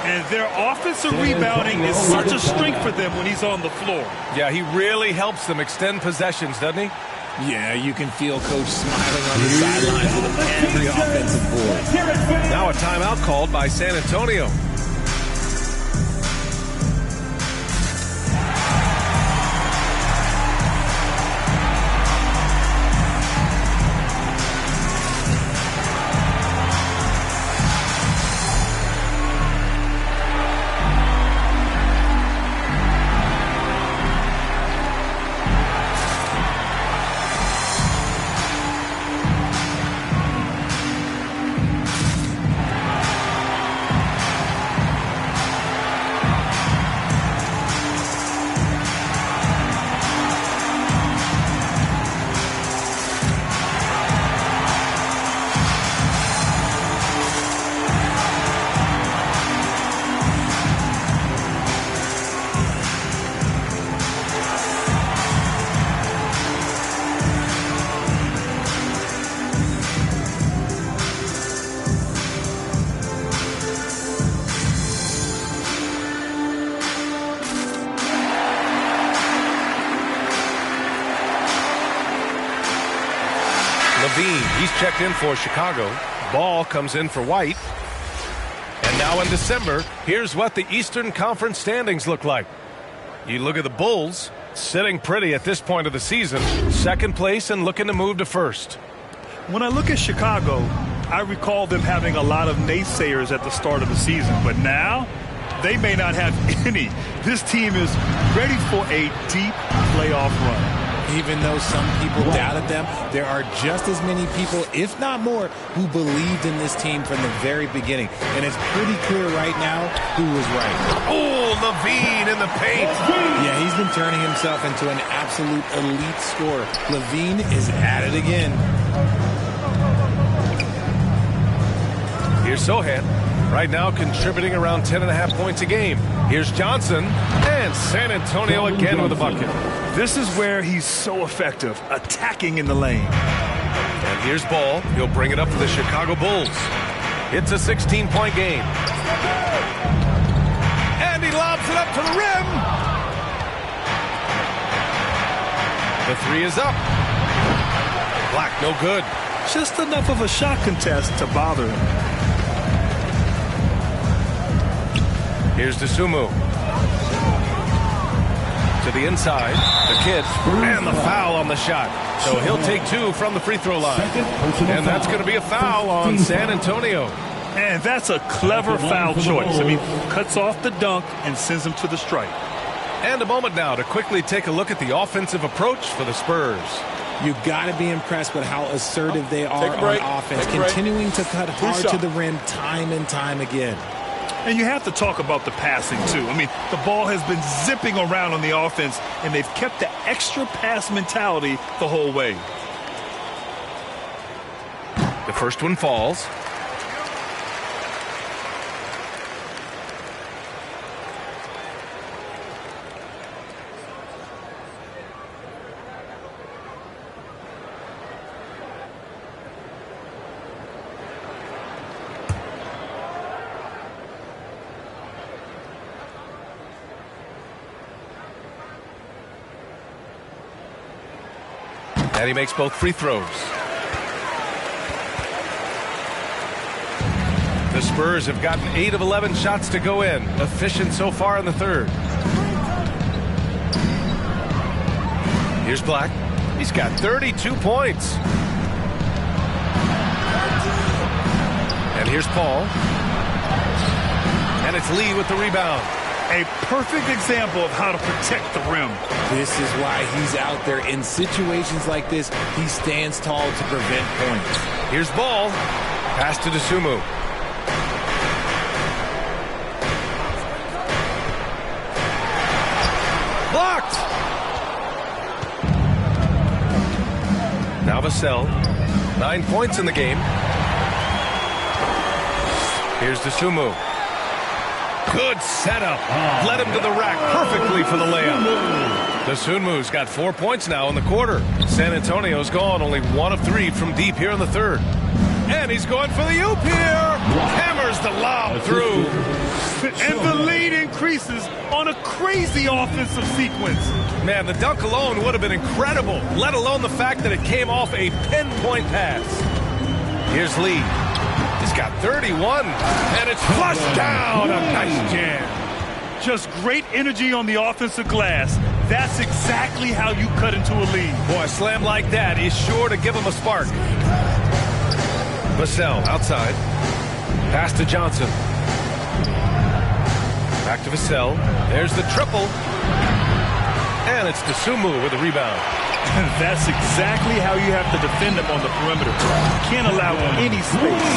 And their offensive rebounding is such a strength for them when he's on the floor. Yeah, he really helps them extend possessions, doesn't he? Yeah, you can feel Coach smiling on the sidelines with every offensive board. Now a timeout called by San Antonio. He's checked in for Chicago. Ball comes in for White. And now in December, here's what the Eastern Conference standings look like. You look at the Bulls, sitting pretty at this point of the season. Second place and looking to move to first. When I look at Chicago, I recall them having a lot of naysayers at the start of the season. But now, they may not have any. This team is ready for a deep playoff run. Even though some people doubted them, there are just as many people, if not more, who believed in this team from the very beginning. And it's pretty clear right now who was right. Oh, LaVine in the paint. Yeah, he's been turning himself into an absolute elite scorer. LaVine is at it again. Here's Sohan. Right now contributing around 10.5 points a game. Here's Johnson. And San Antonio again with a bucket. This is where he's so effective, attacking in the lane. And here's Ball. He'll bring it up to the Chicago Bulls. It's a 16-point game. And he lobs it up to the rim. The three is up. Black, no good. Just enough of a shot contest to bother him. Here's Dosunmu. To the inside, the kid, and the foul on the shot. So he'll take two from the free throw line. And that's going to be a foul on San Antonio. And that's a clever foul choice. I mean, cuts off the dunk and sends him to the stripe. And a moment now to quickly take a look at the offensive approach for the Spurs. You've got to be impressed with how assertive they are on offense, continuing to cut hard to the rim time and time again. And you have to talk about the passing, too. I mean, the ball has been zipping around on the offense, and they've kept the extra pass mentality the whole way. The first one falls. And he makes both free throws. The Spurs have gotten 8 of 11 shots to go in. Efficient so far in the third. Here's Black. He's got 32 points. And here's Paul. And it's Lee with the rebound. A perfect example of how to protect the rim. This is why he's out there in situations like this. He stands tall to prevent points. Here's Ball. Pass to Dosunmu. Blocked. Now Vassell. 9 points in the game. Here's Dosunmu. Good setup. Led him to the rack perfectly for the layup. Dosunmu's got 4 points now in the quarter. San Antonio's gone only 1 of 3 from deep here in the third. And he's going for the oop here. Hammers the lob through. And the lead increases on a crazy offensive sequence. Man, the dunk alone would have been incredible, let alone the fact that it came off a pinpoint pass. Here's Lee. He's got 31, and it's flushed down. A nice jam. Just great energy on the offensive glass. That's exactly how you cut into a lead. Boy, a slam like that is sure to give him a spark. Vassell outside. Pass to Johnson. Back to Vassell. There's the triple. And it's Dosunmu with the rebound. That's exactly how you have to defend them on the perimeter. Can't allow any space.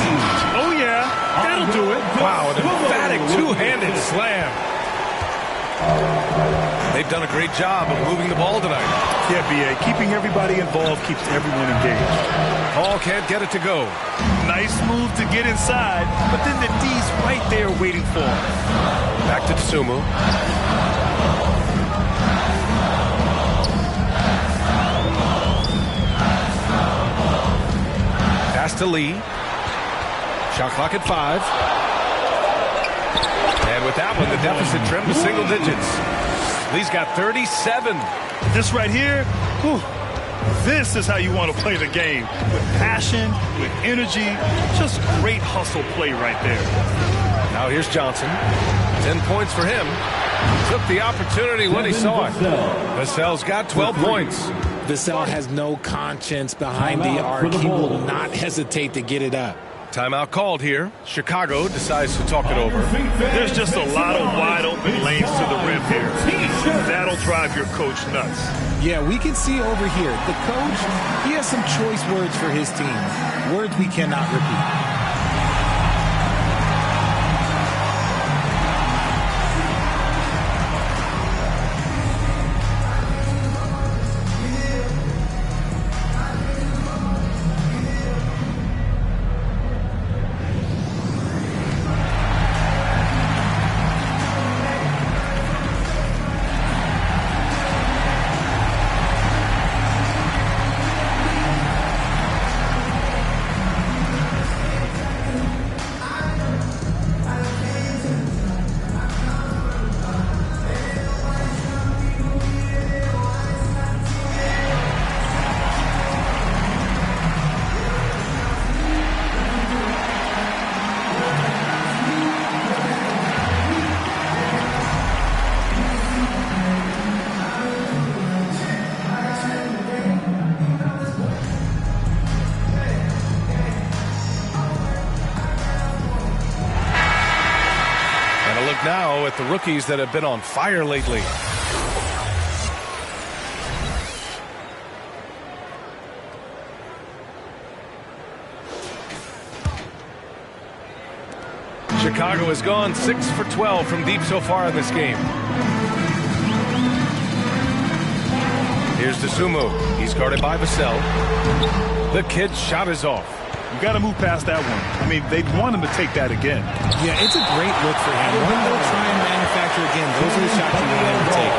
Oh, yeah, that'll do it. Wow, an emphatic two-handed slam. They've done a great job of moving the ball tonight. Yeah, B.A., keeping everybody involved keeps everyone engaged. Paul can't get it to go. Nice move to get inside, but then the D's right there waiting for him. Back to Dosunmu. Pass to Lee. Shot clock at 5. And with that one, the deficit trimmed to single digits. Lee's got 37. This right here, whew, this is how you want to play the game. With passion, with energy, just great hustle play right there. Now here's Johnson. 10 points for him. Took the opportunity when he saw it. Vassell's got 12 points. Vassell has no conscience behind the arc. He will not hesitate to get it up. Timeout called here. Chicago decides to talk it over. There's just a lot of wide open lanes to the rim here. That'll drive your coach nuts. Yeah, we can see over here. The coach, he has some choice words for his team. Words we cannot repeat. Now at the rookies that have been on fire lately. Chicago has gone 6 for 12 from deep so far in this game. Here's Dosunmu. He's guarded by Vassell. The kid's shot is off. You got to move past that one. I mean, they want him to take that again. Yeah, it's a great look for him. When they'll try and manufacture again, those are the shots you want him to take.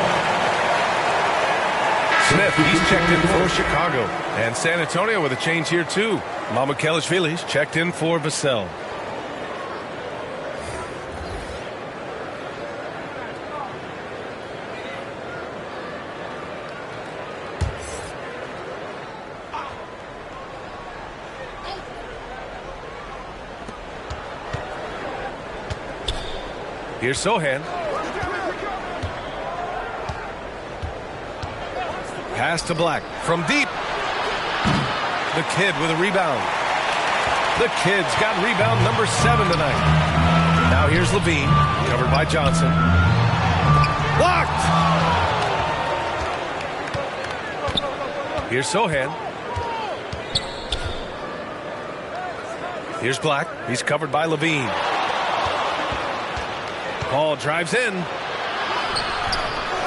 Smith, he's checked in for Chicago. And San Antonio with a change here, too. Mamukelashvili's checked in for Vassell. Here's Sochan. Pass to Black from deep. The kid with a rebound. The kid's got rebound number 7 tonight. Now here's Levine, covered by Johnson. Blocked! Here's Sochan. Here's Black. He's covered by Levine. Paul drives in.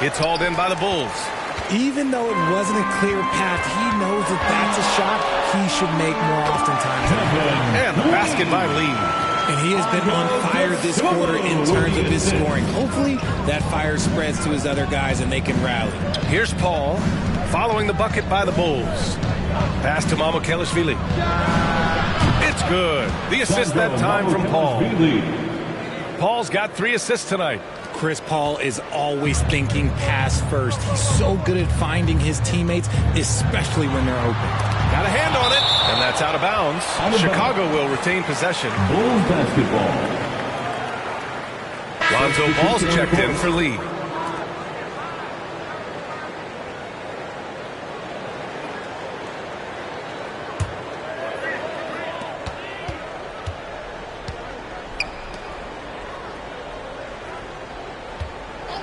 It's hauled in by the Bulls. Even though it wasn't a clear path, he knows that that's a shot he should make more oftentimes. And the basket by Lee. And he has been on fire this quarter in terms of his scoring. Hopefully that fire spreads to his other guys and they can rally. Here's Paul, following the bucket by the Bulls. Pass to Mamukelashvili. It's good. The assist that time from Paul. Paul's got 3 assists tonight. Chris Paul is always thinking pass first. He's so good at finding his teammates, especially when they're open. Got a hand on it, and that's out of bounds. Chicago will retain possession. Bulls basketball. Lonzo Ball's checked in for Lee.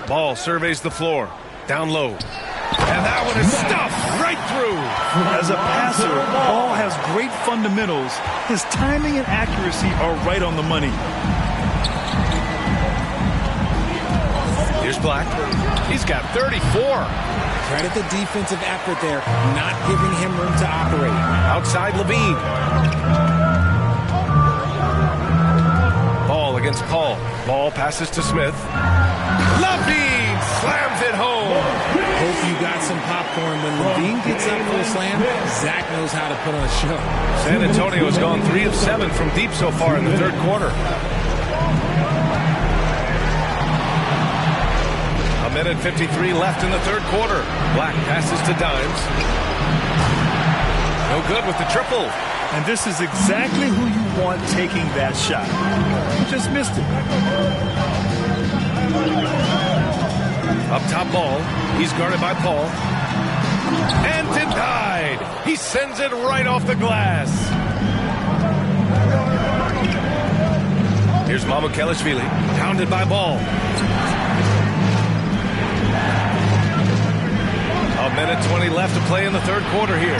Ball surveys the floor. Down low. And that one is stuffed right through. As a passer, Ball has great fundamentals. His timing and accuracy are right on the money. Here's Black. He's got 34. Credit the defensive effort there, not giving him room to operate. Outside Levine. Ball against Paul. Ball passes to Smith. Levine slams it home. Hope you got some popcorn. When Levine gets up for a slam, Zach knows how to put on a show. San Antonio has gone 3 of 7 from deep so far in the third quarter. A minute 53 left in the third quarter. Black passes to Dimes. No good with the triple. And this is exactly who you want taking that shot. You just missed it. Up top Ball. He's guarded by Paul. And denied. He sends it right off the glass. Here's Mamukelashvili. Pounded by Ball. A minute 20 left to play in the third quarter here.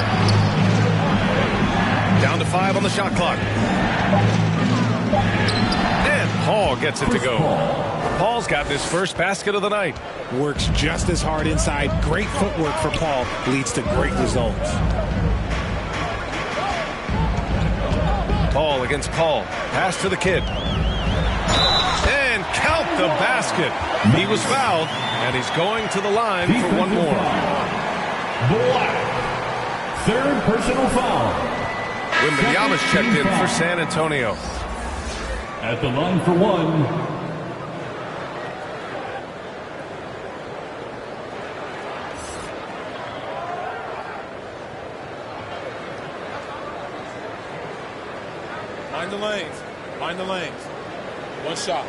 Down to 5 on the shot clock. And Paul gets it to go. Paul's got his first basket of the night. Works just as hard inside. Great footwork for Paul. Leads to great results. Paul against Paul. Pass to the kid. And count the basket. He was fouled, and he's going to the line for one more. Black. Third personal foul. Wembanyama's checked in for San Antonio. At the line for 1. Mind the lanes. Mind the lanes. One shot.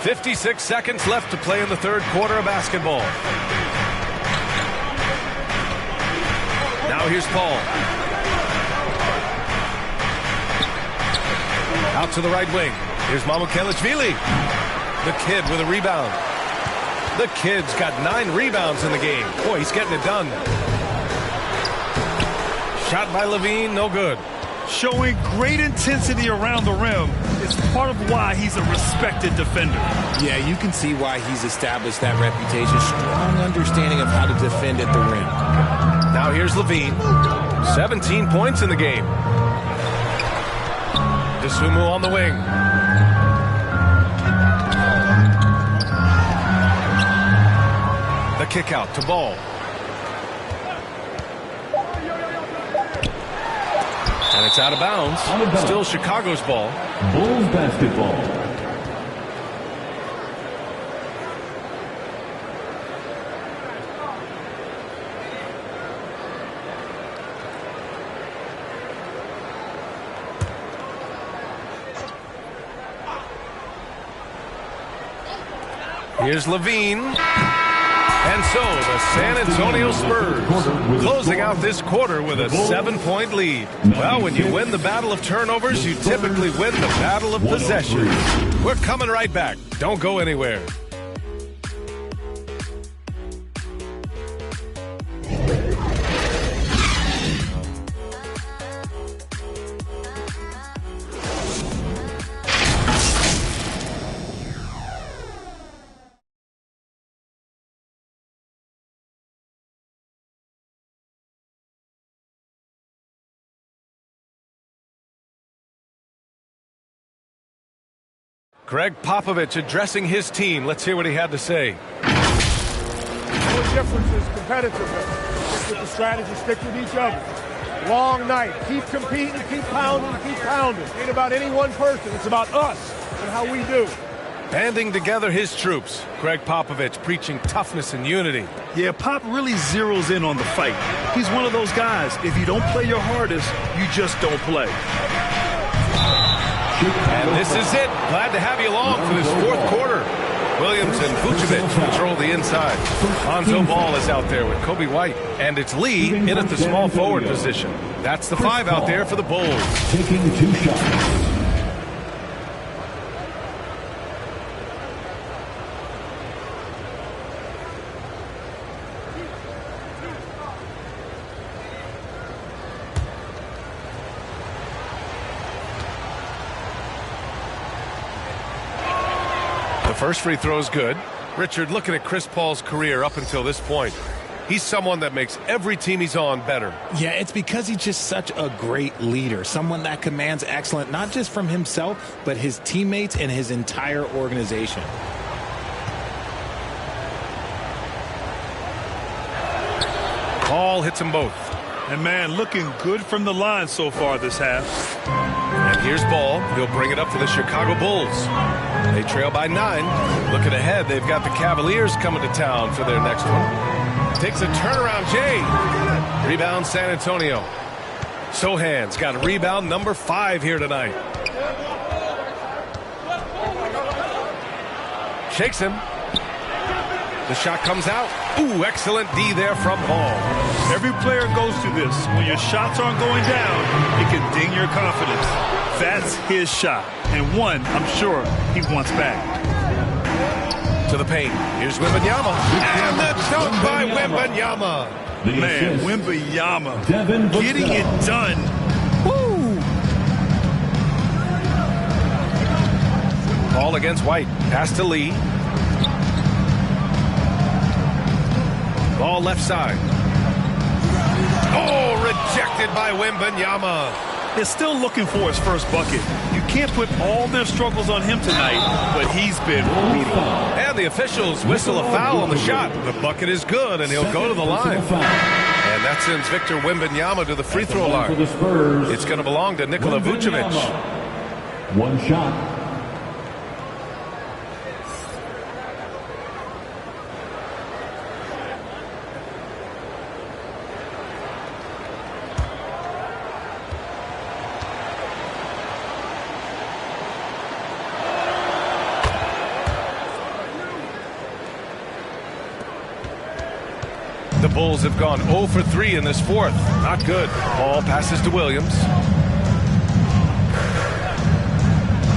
.56 seconds left to play in the third quarter of basketball. Now here's Paul. Out to the right wing. Here's Mamukelashvili. The kid with a rebound. The kid's got 9 rebounds in the game. Boy, he's getting it done. Shot by Levine, no good. Showing great intensity around the rim is part of why he's a respected defender. Yeah, you can see why he's established that reputation. Strong understanding of how to defend at the rim. Now here's Levine. 17 points in the game. Dosunmu on the wing. The kick out to Ball. And it's out of bounds. Still Chicago's ball. Bulls basketball. Here's Levine. And so the San Antonio Spurs closing out this quarter with a 7-point lead. Well, when you win the battle of turnovers, you typically win the battle of possessions. We're coming right back. Don't go anywhere. Greg Popovich addressing his team. Let's hear what he had to say. The only difference is competitiveness. Stick with the strategy, stick with each other. Long night. Keep competing, keep pounding, keep pounding. It ain't about any one person. It's about us and how we do. Banding together his troops. Greg Popovich preaching toughness and unity. Yeah, Pop really zeroes in on the fight. He's one of those guys, if you don't play your hardest, you just don't play. And this is it. Glad to have you along for this fourth quarter. Williams and Vucevic control the inside. Lonzo Ball is out there with Kobe White. And it's Lee in at the small forward position. That's the 5 out there for the Bulls. Taking 2 shots. First free throw is good. Richard, looking at Chris Paul's career up until this point, he's someone that makes every team he's on better. Yeah, it's because he's just such a great leader, someone that commands excellence, not just from himself, but his teammates and his entire organization. Paul hits them both. And man, looking good from the line so far this half. And here's Ball. He'll bring it up for the Chicago Bulls. They trail by 9. Looking ahead, they've got the Cavaliers coming to town for their next one. Takes a turnaround, Jay. Rebound, San Antonio. Sohan's got a rebound, number 5 here tonight. Shakes him. The shot comes out. Ooh, excellent D there from Ball. Every player goes through this. When your shots aren't going down, it can ding your confidence. That's his shot, and one I'm sure he wants back. To the paint. Here's Wembanyama. And the dunk by Wembanyama. Man, Wembanyama getting it done. Woo! Ball against White. Pass to Lee. Ball left side. Oh, rejected by Wembanyama. They're still looking for his first bucket. You can't put all their struggles on him tonight, but he's been brutal. And the officials whistle a foul on the shot. The bucket is good, and he'll go to the line. And that sends Victor Wembanyama to the free throw line. It's going to belong to Nikola Vucevic. 1 shot. The Bulls have gone 0 for 3 in this fourth. Not good. Ball passes to Williams.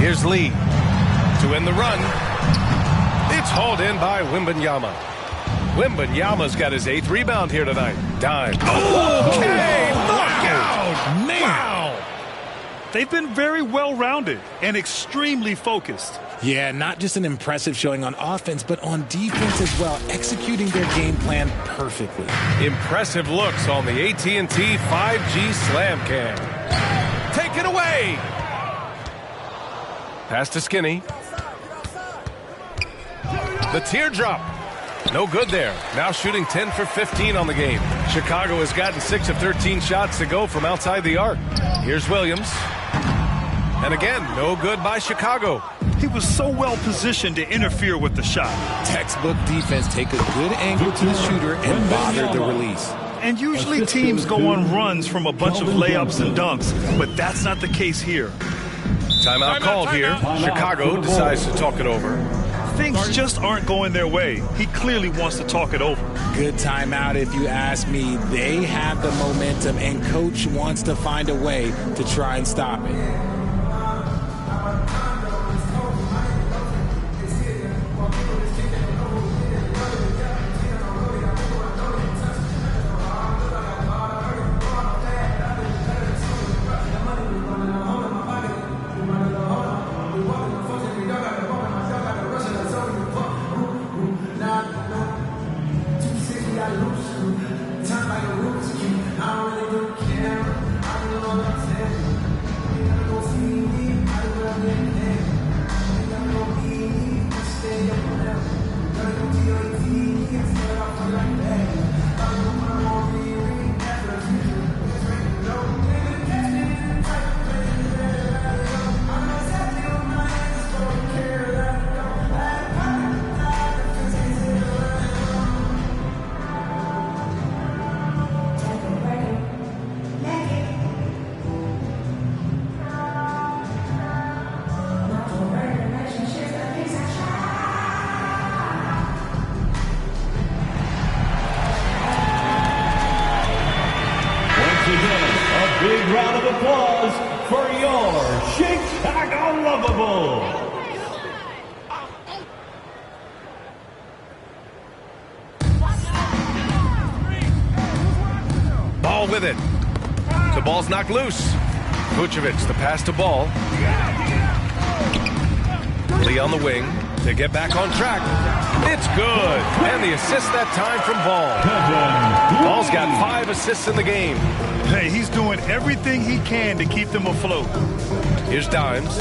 Here's Lee to end the run. It's hauled in by Wembanyama. Wembanyama's got his 8th rebound here tonight. Dime. Okay, look out! Man. Wow! They've been very well-rounded and extremely focused. Yeah, not just an impressive showing on offense, but on defense as well, executing their game plan perfectly. Impressive looks on the AT&T 5G Slam Cam. Take it away! Pass to Skinny. The teardrop. No good there. Now shooting 10 for 15 on the game. Chicago has gotten 6 of 13 shots to go from outside the arc. Here's Williams. And again, no good by Chicago. He was so well positioned to interfere with the shot. Textbook defense, take a good angle to the shooter and bother the release. And usually teams go on runs from a bunch of layups and dunks, but that's not the case here. Timeout called here. Chicago decides to talk it over. Things just aren't going their way. He clearly wants to talk it over. Good timeout if you ask me. They have the momentum, and coach wants to find a way to try and stop it. Big round of applause for your Chicago Lovable. Ball with it. The ball's knocked loose. Vucevic, the pass to Ball. Lee on the wing. They get back on track. It's good. And the assist that time from Ball. Ball's got 5 assists in the game. Hey, he's doing everything he can to keep them afloat. Here's Dimes.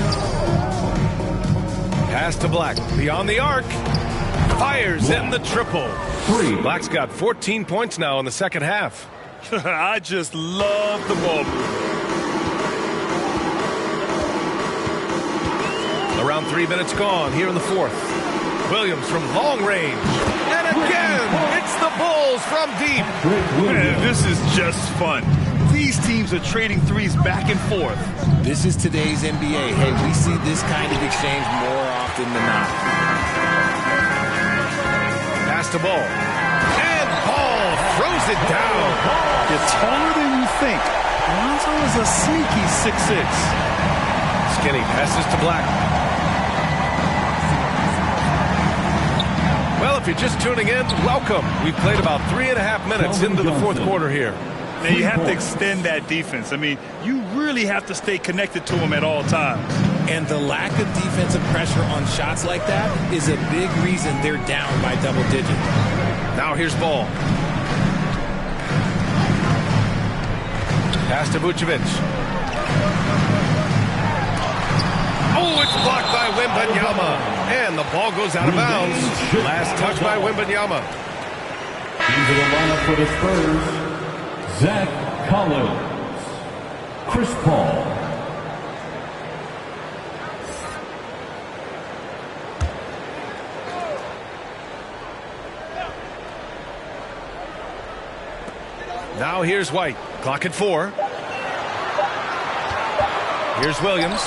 Pass to Black. Beyond the arc. Fires in the triple. Black's got 14 points now in the second half. I just love the ball move. Around 3 minutes gone here in the fourth. Williams from long range. And again, it's the Bulls from deep. Man, this is just fun. These teams are trading threes back and forth. This is today's NBA. Hey, we see this kind of exchange more often than not. Pass to Ball. And Ball throws it down. You're taller than you think. Lonzo is a sneaky 6'6". Skinny passes to Black. Well, if you're just tuning in, welcome. We've played about 3.5 minutes into the fourth quarter here. Now, you have to extend that defense. I mean, you really have to stay connected to them at all times. And the lack of defensive pressure on shots like that is a big reason they're down by double digits. Now here's Ball. Pass to Vucevic. Oh, it's blocked by Wembanyama. And the ball goes out of bounds. Last touch by Wembanyama. Into the lineup for the Spurs, Zach Collins, Chris Paul. Now here's White. Clock at 4. Here's Williams.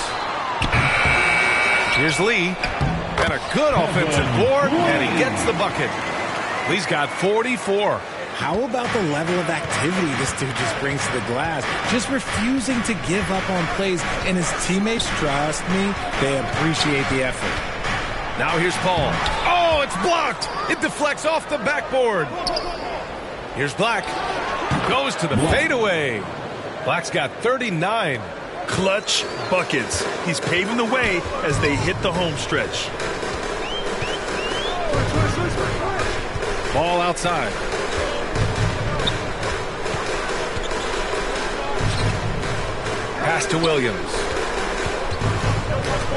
Here's Lee. And a good offensive board, and he gets the bucket. Lee's got 44. How about the level of activity this dude just brings to the glass? Just refusing to give up on plays, and his teammates, trust me, they appreciate the effort. Now here's Paul. Oh, it's blocked. It deflects off the backboard. Here's Black. Goes to the fadeaway. Black's got 39. Clutch buckets. He's paving the way as they hit the home stretch. Ball outside. Pass to Williams.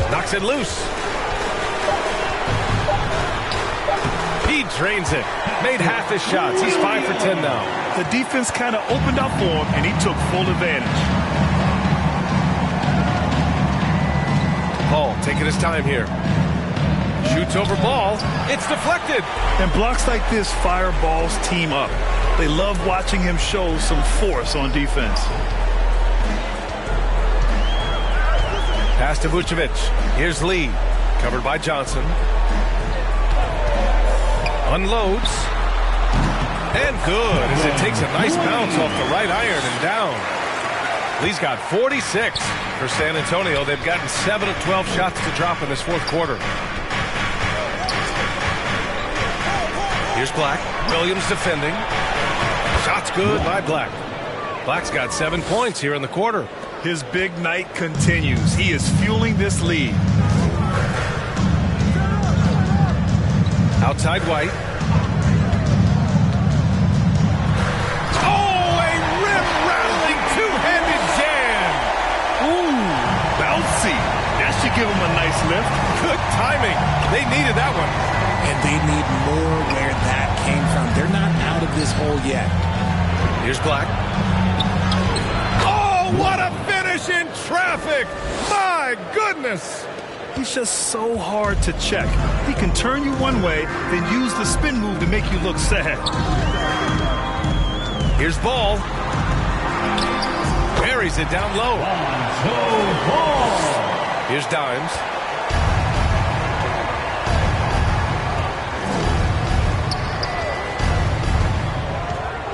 Knocks it loose. He drains it. Made half his shots. He's 5 for 10 now. The defense kind of opened up for him, and he took full advantage. Paul taking his time here. Shoots over ball. It's deflected. And blocks like this fire Ball's team up. They love watching him show some force on defense. Pass to Vucevic. Here's Lee. Covered by Johnson. Unloads. And good as it takes a nice bounce off the right iron and down. Lee's got 46 for San Antonio. They've gotten 7 of 12 shots to drop in this fourth quarter. Here's Black. Williams defending. Shot's good by Black. Black's got 7 points here in the quarter. His big night continues. He is fueling this lead. Outside White. Oh, a rim-rattling two-handed jam. Ooh, bouncy. That should give him a nice lift. Good timing. They needed that one. And they need more where that came from. They're not out of this hole yet. Here's Black. Oh, what a finish in traffic. My goodness. He's just so hard to check. He can turn you one way, then use the spin move to make you look sad. Here's Ball. Buries it down low. Here's Dimes.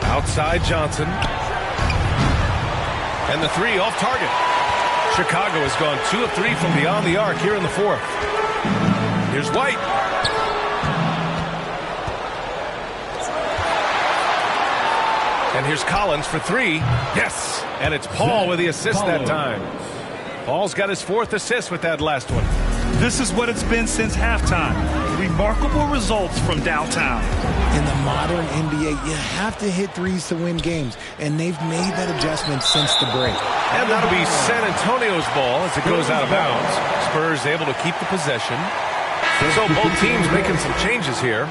Outside Johnson. And the three off target. Chicago has gone 2 of 3 from beyond the arc here in the fourth. Here's White. And here's Collins for 3. Yes! And it's Paul with the assist that time. Paul's got his 4th assist with that last one. This is what it's been since halftime. Remarkable results from downtown. In the modern NBA, you have to hit threes to win games, and they've made that adjustment since the break. And that'll be San Antonio's ball as it goes out of bounds. Spurs able to keep the possession. So both teams making some changes here.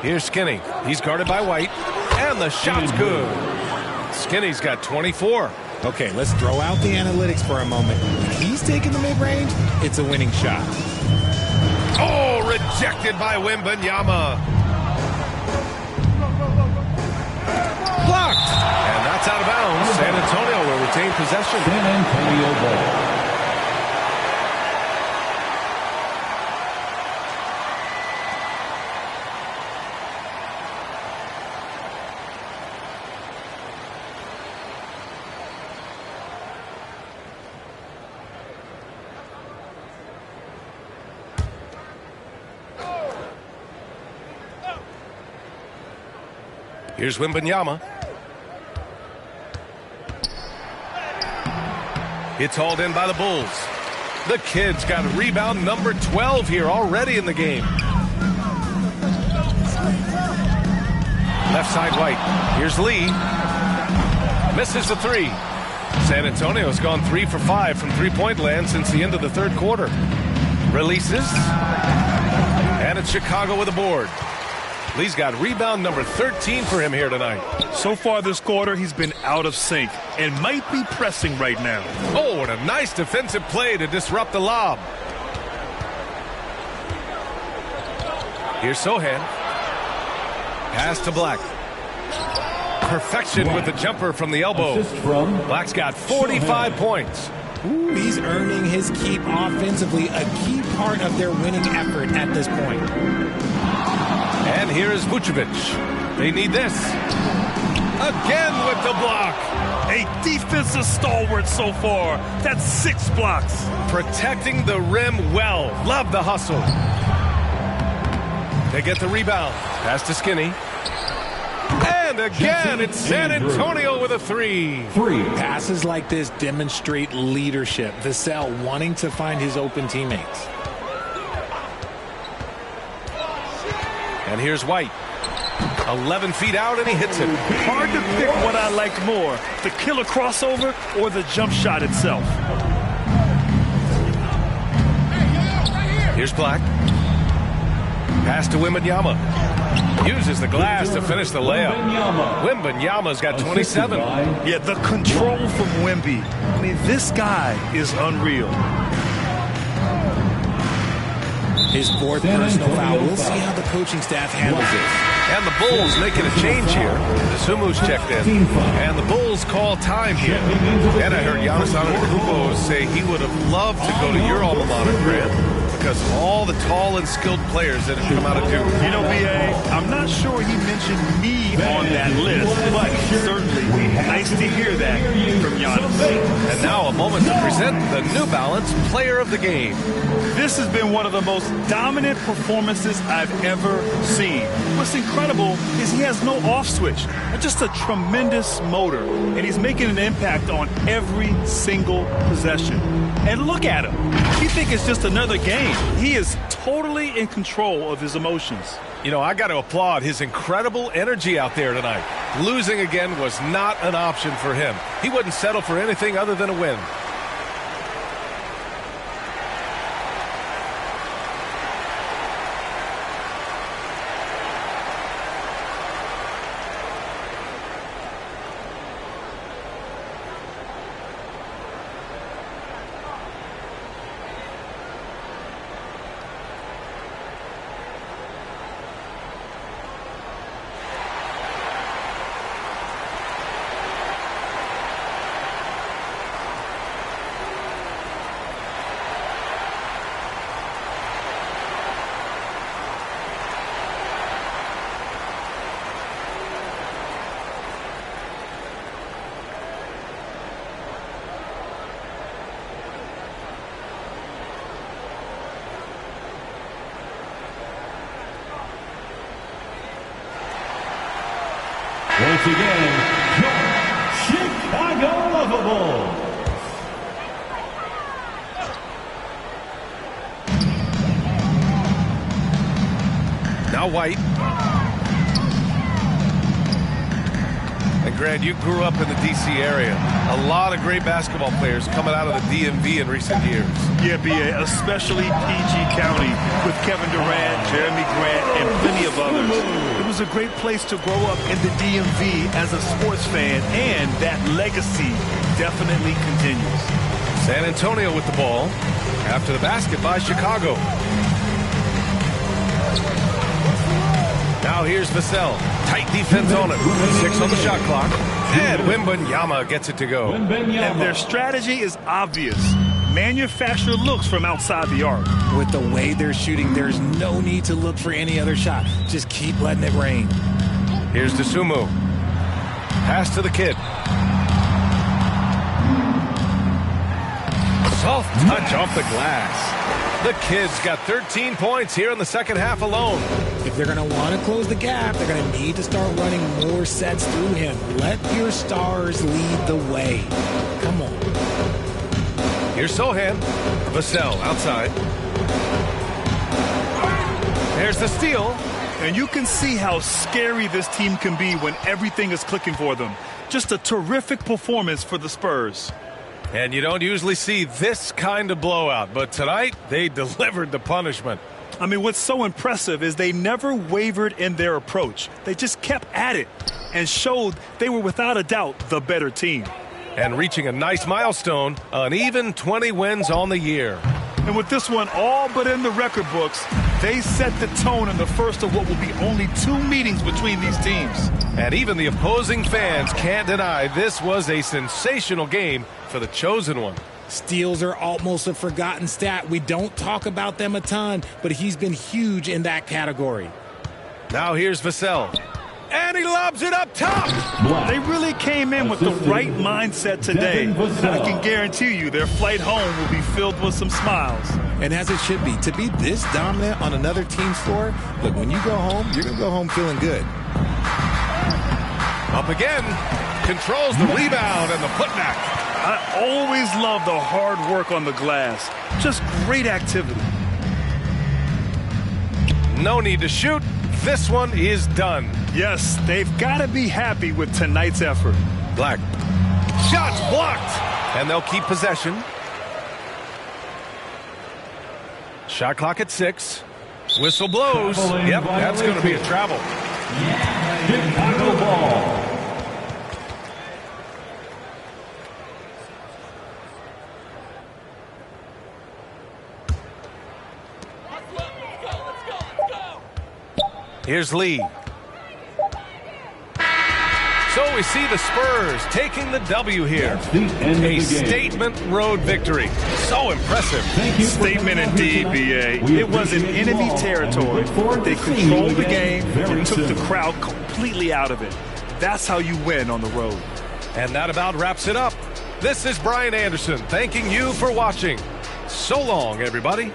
Here's Skinny. He's guarded by White. And the shot's good. Skinny's got 24. Okay, let's throw out the analytics for a moment. When he's taking the mid-range, it's a winning shot. Oh, rejected by Wembanyama. Blocked. And that's out of bounds. San Antonio will retain possession. San Antonio ball. Here's Wembanyama. It's hauled in by the Bulls. The Kid's got rebound number 12 here already in the game. Left side White. Here's Lee. Misses the 3. San Antonio's gone 3 for 5 from three-point land since the end of the third quarter. Releases. And it's Chicago with a board. Lee's got rebound number 13 for him here tonight. So far this quarter, he's been out of sync and might be pressing right now. Oh, and a nice defensive play to disrupt the lob. Here's Sohan. Pass to Black. Perfection with the jumper from the elbow. Black's got 45 points. Ooh, he's earning his keep offensively, a key part of their winning effort at this point. And here is Vucevic. They need this. Again with the block. A defensive stalwart so far. That's 6 blocks. Protecting the rim well. Love the hustle. They get the rebound. Pass to Skinny. And again, it's San Antonio with a 3. Passes like this demonstrate leadership. Vassell wanting to find his open teammates. And here's White. 11 feet out, and he hits it. Hard to pick what I like more, the killer crossover or the jump shot itself. Here's Black. Pass to Wembanyama. Uses the glass to finish the layup. Wembanyama's got 27. Yeah, the control from Wemby. I mean, this guy is unreal. His 4th personal foul. We'll see how the coaching staff handles this. And the Bulls making a change here. Sumu's checked in. And the Bulls call time here. And I heard Giannis Antetokounmpo say he would have loved to go to your alma mater, Grant, because of all the tall and skilled players that have come out of Duke. You know, B.A., I'm not sure he mentioned me on that list, but certainly nice to hear that from Giannis. And now a moment to present the New Balance Player of the Game. This has been one of the most dominant performances I've ever seen. What's incredible is he has no off switch, just a tremendous motor, and he's making an impact on every single possession. And look at him. You think it's just another game. He is totally in control of his emotions. You know, I got to applaud his incredible energy out there tonight. Losing again was not an option for him. He wouldn't settle for anything other than a win. Once again, your Chicago Lovables. Now White. And Grant, you grew up in the D.C. area. A lot of great basketball players coming out of the DMV in recent years. Yeah, B.A., especially PG County with Kevin Durant, Jeremy Grant, and plenty of others. It was a great place to grow up in the DMV as a sports fan, and that legacy definitely continues. San Antonio with the ball after the basket by Chicago. Now here's Vassell. Tight defense on it. 6 on the shot clock. And Wembanyama gets it to go. And their strategy is obvious. Manufacture looks from outside the arc. With the way they're shooting, there's no need to look for any other shot. Just keep letting it rain. Here's Dosunmu. Pass to the kid. Soft touch off the glass. The kid's got 13 points here in the second half alone. If they're going to want to close the gap, they're going to need to start running more sets through him. Let your stars lead the way. Come on. Here's Sohan. Vassell outside. There's the steal. And you can see how scary this team can be when everything is clicking for them. Just a terrific performance for the Spurs. And you don't usually see this kind of blowout, but tonight they delivered the punishment. I mean, what's so impressive is they never wavered in their approach. They just kept at it and showed they were without a doubt the better team. And reaching a nice milestone, an even 20 wins on the year. And with this one all but in the record books, they set the tone in the first of what will be only 2 meetings between these teams. And even the opposing fans can't deny this was a sensational game for the chosen one. Steals are almost a forgotten stat. We don't talk about them a ton, but he's been huge in that category. Now here's Vassell. And he lobs it up top. They really came in with the right mindset today. And I can guarantee you their flight home will be filled with some smiles. And as it should be. To be this dominant on another team's floor, look, when you go home, you're going to go home feeling good. Up again. Controls the rebound and the putback. I always love the hard work on the glass. Just great activity. No need to shoot. This one is done. Yes, they've got to be happy with tonight's effort. Black. Shots blocked. And they'll keep possession. Shot clock at 6. Whistle blows. Yep, that's going to be a travel. Chicago ball. Here's Lee. So we see the Spurs taking the W here. A statement road victory. So impressive. Statement indeed, B.A. It was in enemy territory. They controlled the game and took the crowd completely out of it. That's how you win on the road. And that about wraps it up. This is Brian Anderson thanking you for watching. So long, everybody.